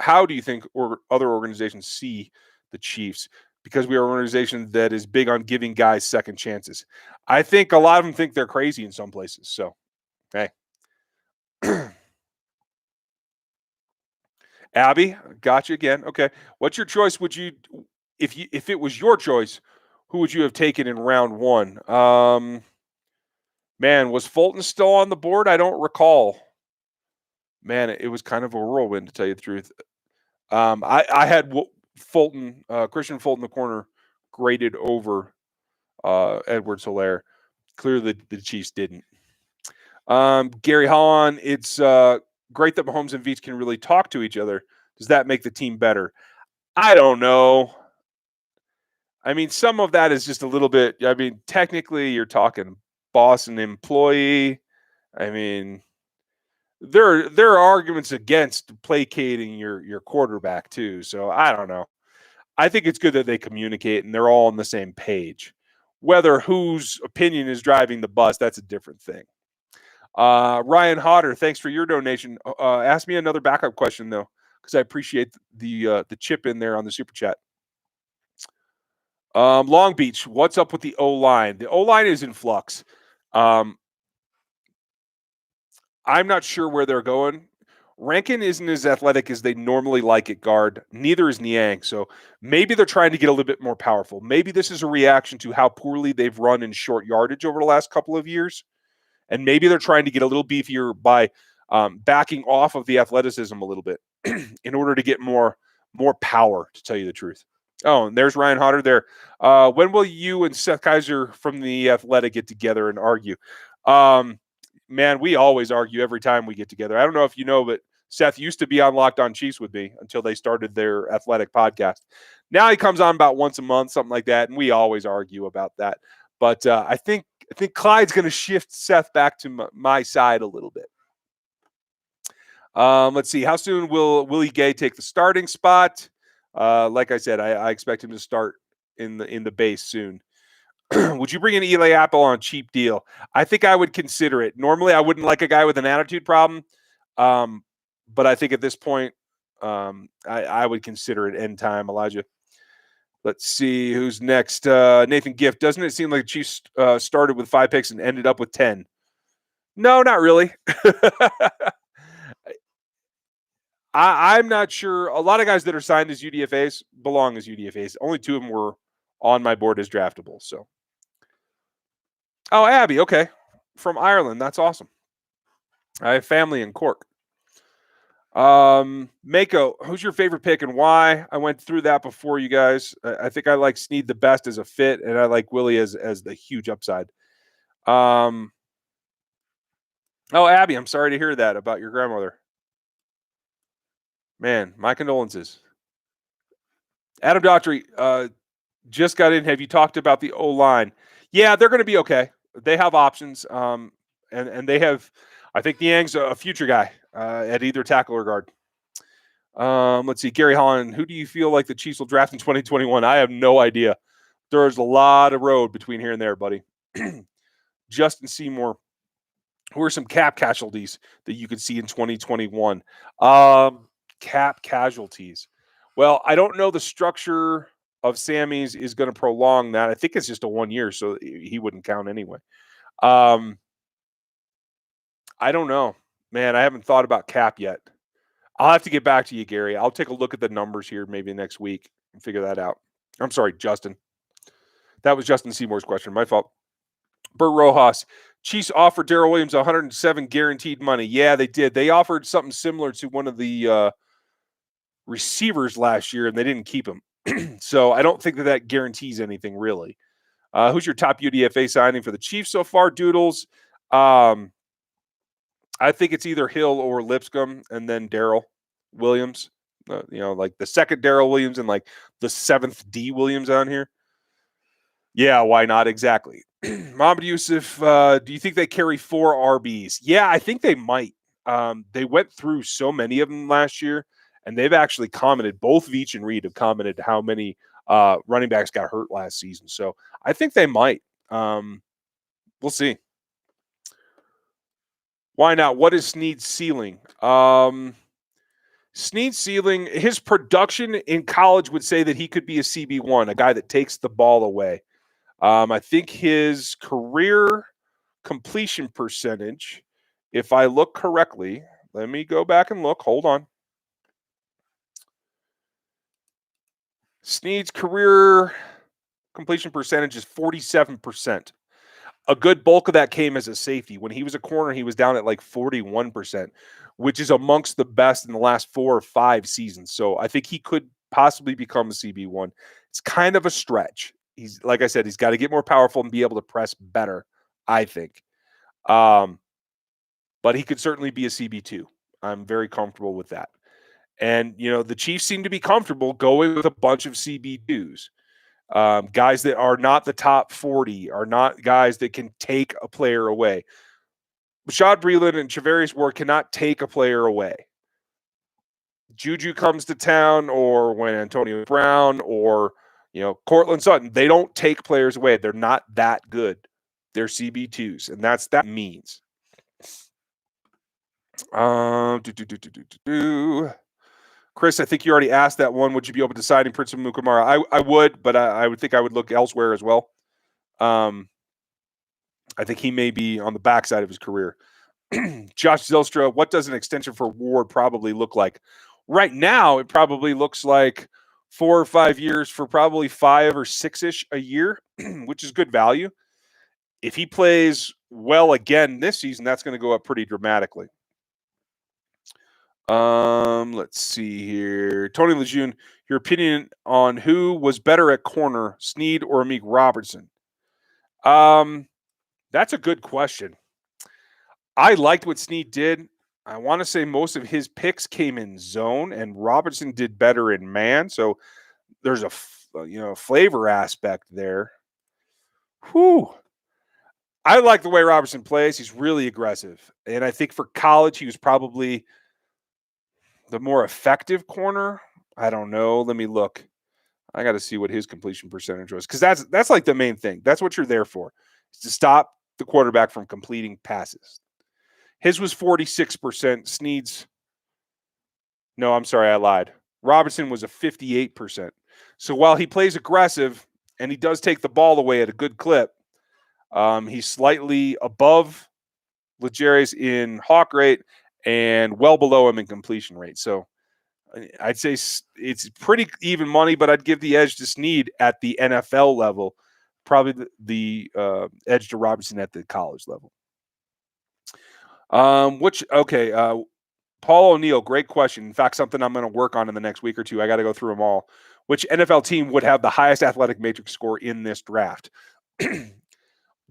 how do you think other organizations see the Chiefs? Because we are an organization that is big on giving guys second chances. I think a lot of them think they're crazy in some places. So, hey. Abby, got you again. Okay. What's your choice? If it was your choice, who would you have taken in round 1? Man, was Fulton still on the board? I don't recall. Man, it was kind of a whirlwind, to tell you the truth. I had Fulton, Christian Fulton, the corner, graded over Edwards-helaire. Clearly, the Chiefs didn't. Gary Holland, it's great that Mahomes and Veach can really talk to each other. Does that make the team better? I don't know. I mean, some of that is just a little bit. I mean, technically, you're talking boss and employee. I mean, there are arguments against placating your quarterback too. So I don't know. I think it's good that they communicate and they're all on the same page. Whether whose opinion is driving the bus, that's a different thing. Ryan Hodder, thanks for your donation. Ask me another backup question though, because I appreciate the chip in there on the super chat. Long Beach, what's up with the O-line? The O-line is in flux. I'm not sure where they're going. Rankin isn't as athletic as they normally like at guard. Neither is Niang. So maybe they're trying to get a little bit more powerful. Maybe this is a reaction to how poorly they've run in short yardage over the last couple of years. And maybe they're trying to get a little beefier by backing off of the athleticism a little bit. in order to get more power, to tell you the truth. Oh, and there's Ryan Hodder there. When will you and Seth Kaiser from the Athletic get together and argue? Man, we always argue every time we get together. I don't know if you know, but Seth used to be on Locked On Chiefs with me until they started their Athletic podcast. Now he comes on about once a month, something like that, and we always argue about that. But I think Clyde's going to shift Seth back to my side a little bit. Let's see. How soon will Willie Gay take the starting spot? Like I said, I expect him to start in the base soon. Would you bring in Eli Apple on a cheap deal? I think I would consider it. Normally, I wouldn't like a guy with an attitude problem, but I think at this point, I would consider it end time, Elijah. Let's see who's next. Nathan Gift. Doesn't it seem like the Chiefs started with 5 picks and ended up with 10? No, not really. I'm not sure. A lot of guys that are signed as UDFAs belong as UDFAs. Only 2 of them were on my board as draftable. So, oh, Abby, okay, from Ireland. That's awesome. I have family in Cork. Mako, who's your favorite pick and why? I went through that before, you guys. I think I like Snead the best as a fit, and I like Willie as the huge upside. Oh, Abby, I'm sorry to hear that about your grandmother. Man, my condolences. Adam Daughtry just got in. Have you talked about the O-line? Yeah, they're going to be okay. They have options, and they have. I think Niang's a future guy at either tackle or guard. Let's see, Gary Holland. Who do you feel like the Chiefs will draft in 2021? I have no idea. There's a lot of road between here and there, buddy. Justin Seymour. Who are some cap casualties that you could see in 2021? Cap casualties. Well, I don't know the structure of Sammy's is going to prolong that. I think it's just a 1 year, so he wouldn't count anyway. I don't know, man. I haven't thought about cap yet. I'll have to get back to you, Gary. I'll take a look at the numbers here maybe next week and figure that out. I'm sorry, Justin. That was Justin Seymour's question. My fault. Bert Rojas. Chiefs offered Darrell Williams 107 guaranteed money. Yeah, they did. They offered something similar to one of the receivers last year, and they didn't keep him. So I don't think that guarantees anything, really. Who's your top UDFA signing for the Chiefs so far? Doodles. I think it's either Hill or Lipscomb, and then Darrell Williams. Like the second Darrell Williams and like the 7th D Williams on here. Yeah, why not? Exactly. Mohamed Yusuf, do you think they carry 4 RBs? Yeah, I think they might. They went through so many of them last year, and they've actually commented, both Veach and Reed have commented how many running backs got hurt last season. So I think they might. We'll see. Why not? What is Snead's ceiling? Snead's ceiling, his production in college would say that he could be a CB1, a guy that takes the ball away. I think his career completion percentage, if I look correctly, let me go back and look. Hold on. Snead's career completion percentage is 47%. A good bulk of that came as a safety. When he was a corner, he was down at like 41%, which is amongst the best in the last 4 or 5 seasons. So I think he could possibly become a CB1. It's kind of a stretch. He's, like I said, he's got to get more powerful and be able to press better, I think. But he could certainly be a CB2. I'm very comfortable with that. And, the Chiefs seem to be comfortable going with a bunch of CB2s. Guys that are not the top 40, are not guys that can take a player away. Rashad Breeland and Charvarius Ward cannot take a player away. Juju comes to town, or when Antonio Brown or Cortland Sutton, they don't take players away. They're not that good. They're CB2s, and that means. Chris, I think you already asked that one. Would you be open to signing Prince of Mukamara? I would, but I would think I would look elsewhere as well. I think he may be on the backside of his career. Josh Zylstra, what does an extension for Ward probably look like? Right now, it probably looks like 4 or 5 years for probably 5 or 6-ish a year, which is good value. If he plays well again this season, that's going to go up pretty dramatically. Let's see here. Tony Lejeune, your opinion on who was better at corner, Snead or Amik Robertson? That's a good question. I liked what Snead did. I want to say most of his picks came in zone, and Robertson did better in man. So there's a flavor aspect there. Whew. I like the way Robertson plays. He's really aggressive, and I think for college he was probably the more effective corner. I don't know. Let me look. I got to see what his completion percentage was because that's like the main thing. That's what you're there for, is to stop the quarterback from completing passes. His was 46%. Snead's, no, I'm sorry, I lied. Robinson was a 58%. So while he plays aggressive and he does take the ball away at a good clip, he's slightly above Legarius in hawk rate and well below him in completion rate. So I'd say it's pretty even money, but I'd give the edge to Snead at the NFL level, probably the edge to Robinson at the college level. Paul O'Neill, great question. In fact, something I'm going to work on in the next week or two. I got to go through them all. Which NFL team would have the highest athletic matrix score in this draft?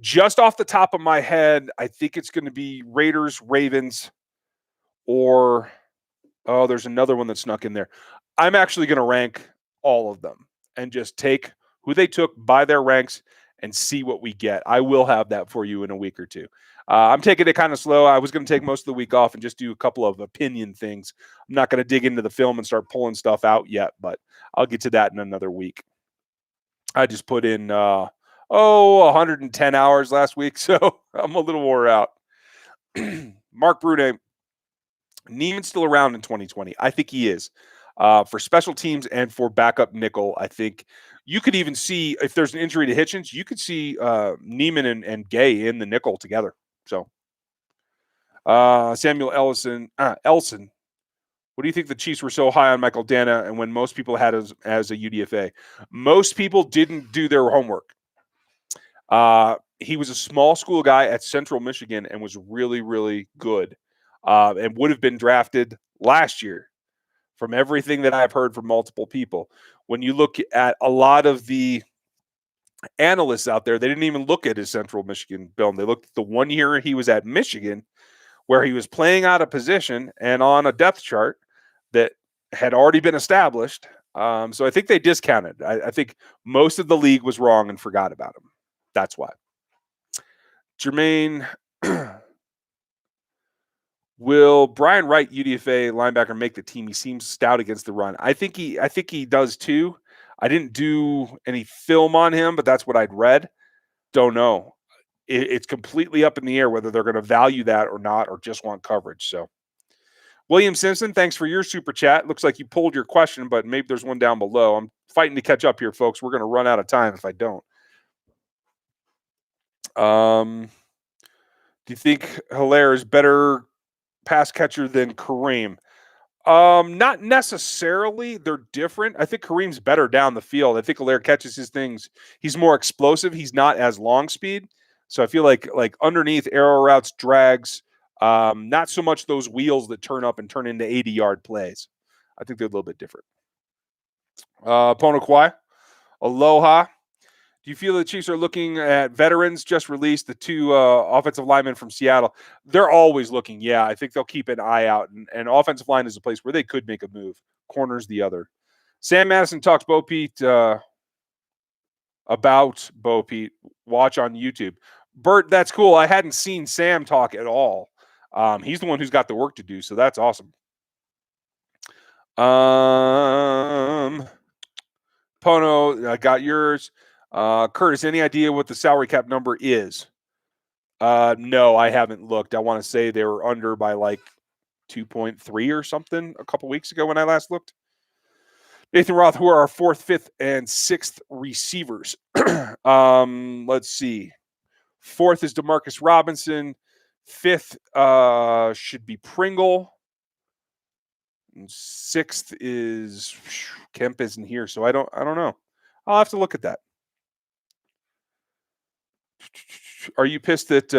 Just off the top of my head, I think it's going to be Raiders, Ravens, or there's another one that snuck in there. I'm actually going to rank all of them and just take who they took by their ranks and see what we get. I will have that for you in a week or two. I'm taking it kind of slow. I was going to take most of the week off and just do a couple of opinion things. I'm not going to dig into the film and start pulling stuff out yet, but I'll get to that in another week. I just put in 110 hours last week, so I'm a little wore out. Mark Brunet, Neiman's still around in 2020. I think he is. For special teams and for backup nickel, I think you could even see, if there's an injury to Hitchens, you could see Neiman and Gay in the nickel together. So, Samuel Elson, what do you think the Chiefs were so high on Michael Dana and when most people had as a UDFA? Most people didn't do their homework. He was a small school guy at Central Michigan and was really, really good and would have been drafted last year from everything that I've heard from multiple people. When you look at a lot of the analysts out there, they didn't even look at his Central Michigan film. They looked at the 1 year he was at Michigan where he was playing out of position and on a depth chart that had already been established. So I think they discounted. I think most of the league was wrong and forgot about him. That's why. Jermaine, will Brian Wright, UDFA linebacker, make the team? He seems stout against the run. I think he does too. I didn't do any film on him, but that's what I'd read. Don't know. It's completely up in the air whether they're going to value that or not, or just want coverage. So, William Simpson, thanks for your super chat. Looks like you pulled your question, but maybe there's one down below. I'm fighting to catch up here, folks. We're going to run out of time if I don't. Do you think Helaire is better pass catcher than Kareem? Not necessarily. They're different. I think Kareem's better down the field. I think Helaire catches his things. He's more explosive. He's not as long speed. So I feel like underneath arrow routes, drags, not so much those wheels that turn up and turn into 80-yard plays. I think they're a little bit different. Pono Kwai, aloha. Do you feel the Chiefs are looking at veterans just released, the two offensive linemen from Seattle? They're always looking. Yeah, I think they'll keep an eye out. And offensive line is a place where they could make a move. Corner's the other. Sam Madison talks Bo Pete about Bo Pete. Watch on YouTube. Bert, that's cool. I hadn't seen Sam talk at all. He's the one who's got the work to do, so that's awesome. Pono, I got yours. Curtis, any idea what the salary cap number is? No, I haven't looked. I want to say they were under by like 2.3 or something a couple weeks ago when I last looked. Nathan Roth, who are our 4th, 5th, and 6th receivers? Let's see. 4th is Demarcus Robinson. 5th should be Pringle. And 6th is Kemp isn't here, so I don't know. I'll have to look at that. Are you pissed that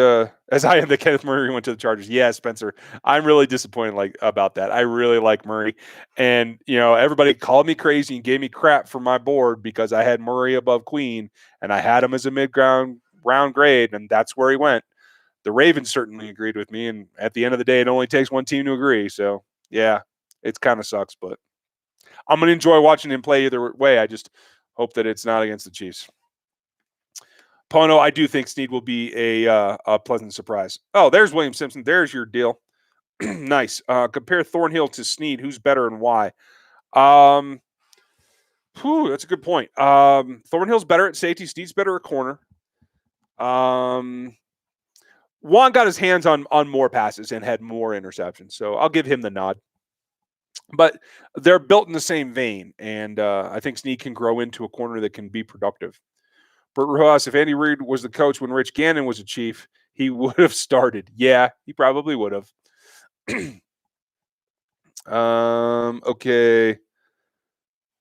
as I am that Kenneth Murray went to the Chargers? Yeah, Spencer. I'm really disappointed about that. I really like Murray. And everybody called me crazy and gave me crap for my board because I had Murray above Queen and I had him as a mid-round grade, and that's where he went. The Ravens certainly agreed with me, and at the end of the day, it only takes one team to agree. So, yeah, it kind of sucks, but I'm going to enjoy watching him play either way. I just hope that it's not against the Chiefs. Pono, I do think Snead will be a pleasant surprise. Oh, there's William Simpson. There's your deal. Nice. Compare Thornhill to Snead. Who's better and why? That's a good point. Thornhill's better at safety. Snead's better at corner. Juan got his hands on more passes and had more interceptions, so I'll give him the nod. But they're built in the same vein, and I think Snead can grow into a corner that can be productive. Bert Rojas, if Andy Reid was the coach when Rich Gannon was a Chief, he would have started. Yeah, he probably would have. Okay.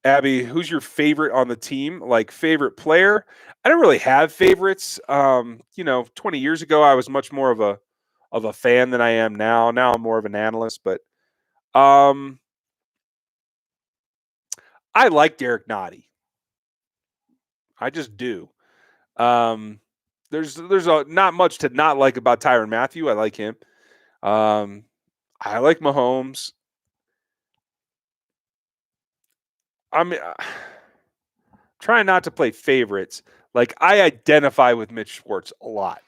Abby, who's your favorite on the team? Like favorite player? I don't really have favorites. 20 years ago I was much more of a fan than I am now. Now I'm more of an analyst, but I like Derek Nottie. I just do. There's not much to not like about Tyrann Mathieu. I like him. I like Mahomes. I'm trying not to play favorites. Like, I identify with Mitch Schwartz a lot.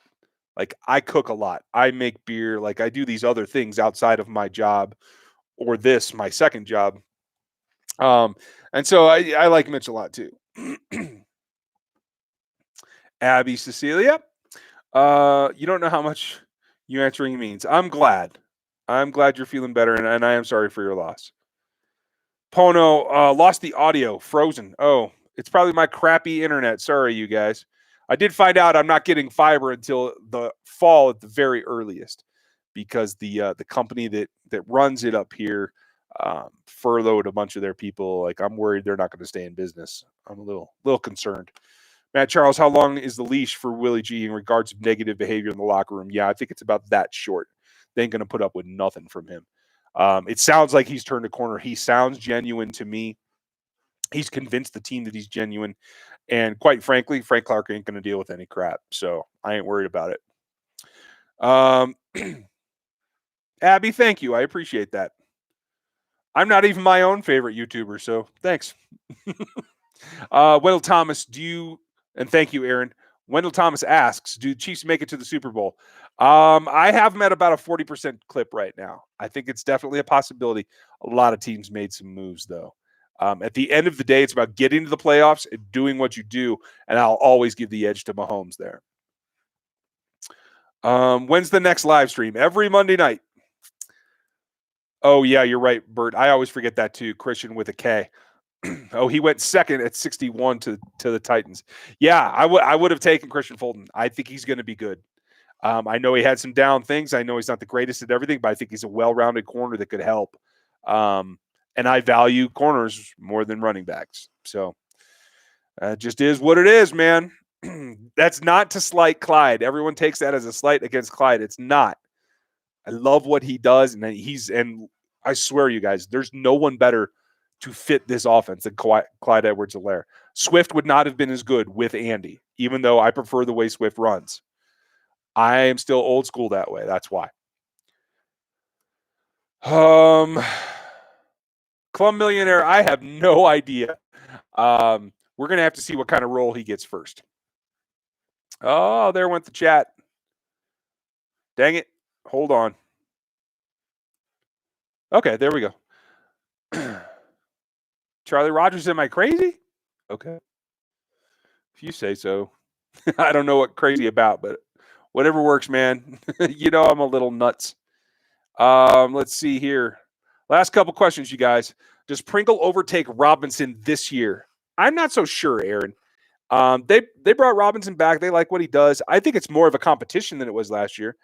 Like, I cook a lot. I make beer. Like, I do these other things outside of my job or this, my second job. And so I like Mitch a lot too. Abby Cecilia, you don't know how much you answering means. I'm glad. I'm glad you're feeling better, and I am sorry for your loss. Pono, lost the audio, frozen. Oh, it's probably my crappy internet. Sorry, you guys. I did find out I'm not getting fiber until the fall at the very earliest because the company that runs it up here furloughed a bunch of their people. Like, I'm worried they're not going to stay in business. I'm a little concerned. Matt Charles, how long is the leash for Willie G in regards to negative behavior in the locker room? Yeah, I think it's about that short. They ain't going to put up with nothing from him. It sounds like he's turned a corner. He sounds genuine to me. He's convinced the team that he's genuine. And quite frankly, Frank Clark ain't going to deal with any crap. So I ain't worried about it. Abby, thank you. I appreciate that. I'm not even my own favorite YouTuber, so thanks. Wendell Thomas, and thank you, Aaron. Wendell Thomas asks, do the Chiefs make it to the Super Bowl? I have them at about a 40% clip right now. I think it's definitely a possibility. A lot of teams made some moves, though. At the end of the day, it's about getting to the playoffs and doing what you do, and I'll always give the edge to Mahomes there. When's the next live stream? Every Monday night. Oh, yeah, you're right, Bert. I always forget that, too. Christian with a K. Oh, he went second at 61 to the Titans. Yeah, I would have taken Christian Fulton. I think he's going to be good. I know he had some down things. I know he's not the greatest at everything, but I think he's a well-rounded corner that could help. And I value corners more than running backs. So it just is what it is, man. That's not to slight Clyde. Everyone takes that as a slight against Clyde. It's not. I love what he does, and I swear, you guys, there's no one better to fit this offense than Clyde Edwards-Helaire. Swift would not have been as good with Andy, even though I prefer the way Swift runs. I am still old school that way. That's why. Clum Millionaire, I have no idea. We're going to have to see what kind of role he gets first. Oh, there went the chat. Dang it. Hold on. Okay, there we go. Charlie Rogers, am I crazy? Okay. If you say so. I don't know what crazy about, but whatever works, man. I'm a little nuts. Let's see here. Last couple questions, you guys. Does Pringle overtake Robinson this year? I'm not so sure, Aaron. They brought Robinson back. They like what he does. I think it's more of a competition than it was last year.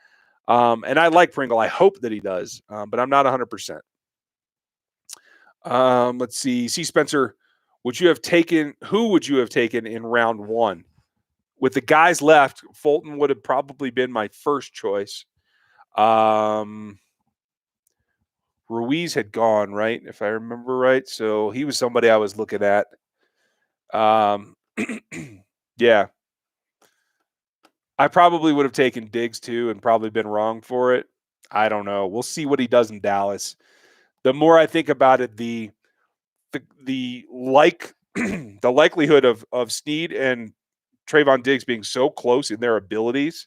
And I like Pringle. I hope that he does, but I'm not 100%. Let's see. C. Spencer, who would you have taken in round one? with the guys left, Fulton would have probably been my first choice. Ruiz had gone, right? If I remember right. So he was somebody I was looking at. Yeah. I probably would have taken Diggs too and probably been wrong for it. I don't know. We'll see what he does in Dallas. The more I think about it, the likelihood of Snead and Trayvon Diggs being so close in their abilities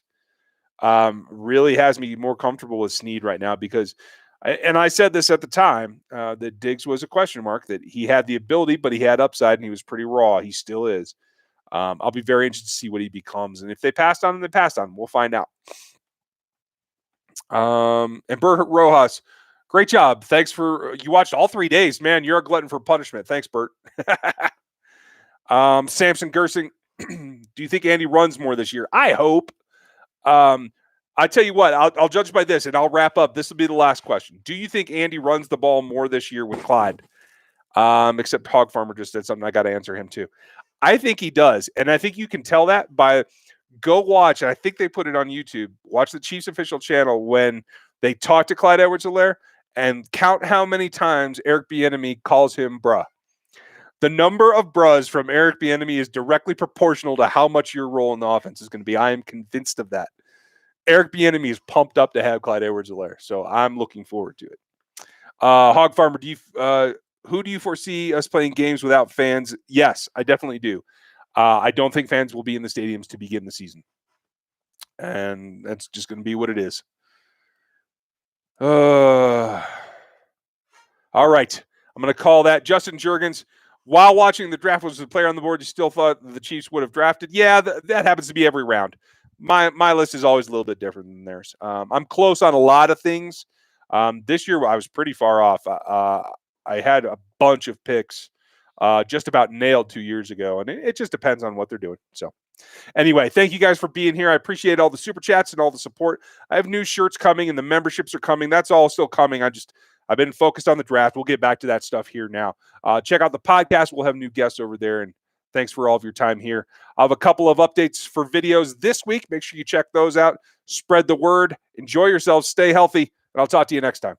really has me more comfortable with Snead right now because I said this at the time that Diggs was a question mark, that he had the ability, but he had upside and he was pretty raw. He still is. I'll be very interested to see what he becomes. And if they passed on him, they passed on him. We'll find out. And Bert Rojas, great job. Thanks for you watched all 3 days. Man, you're a glutton for punishment. Thanks, Bert. Samson Gersing, do you think Andy runs more this year? I hope. I tell you what, I'll judge by this, and I'll wrap up. This will be the last question. Do you think Andy runs the ball more this year with Clyde? Except Hog Farmer just said something. I got to answer him too. I think he does, and I think you can tell that by go watch. And I think they put it on YouTube. Watch the Chiefs official channel when they talk to Clyde Edwards-Helaire and count how many times Eric Bieniemy calls him bruh. The number of bruhs from Eric Bieniemy is directly proportional to how much your role in the offense is going to be. I am convinced of that. Eric Bieniemy is pumped up to have Clyde Edwards-Helaire, so I'm looking forward to it. Hog Farmer, who do you foresee us playing games without fans? Yes, I definitely do. I don't think fans will be in the stadiums to begin the season, and that's just going to be what it is. All right, I'm going to call that. Justin Jurgens, while watching the draft, was the player on the board you still thought the Chiefs would have drafted? Yeah, that happens to be every round. My list is always a little bit different than theirs. I'm close on a lot of things. This year, I was pretty far off. I had a bunch of picks just about nailed 2 years ago, and it just depends on what they're doing. So anyway, thank you guys for being here. I appreciate all the super chats and all the support. I have new shirts coming, and the memberships are coming. That's all still coming. I've been focused on the draft. We'll get back to that stuff here now. Check out the podcast. We'll have new guests over there, and thanks for all of your time here. I have a couple of updates for videos this week. Make sure you check those out. Spread the word. Enjoy yourselves. Stay healthy, and I'll talk to you next time.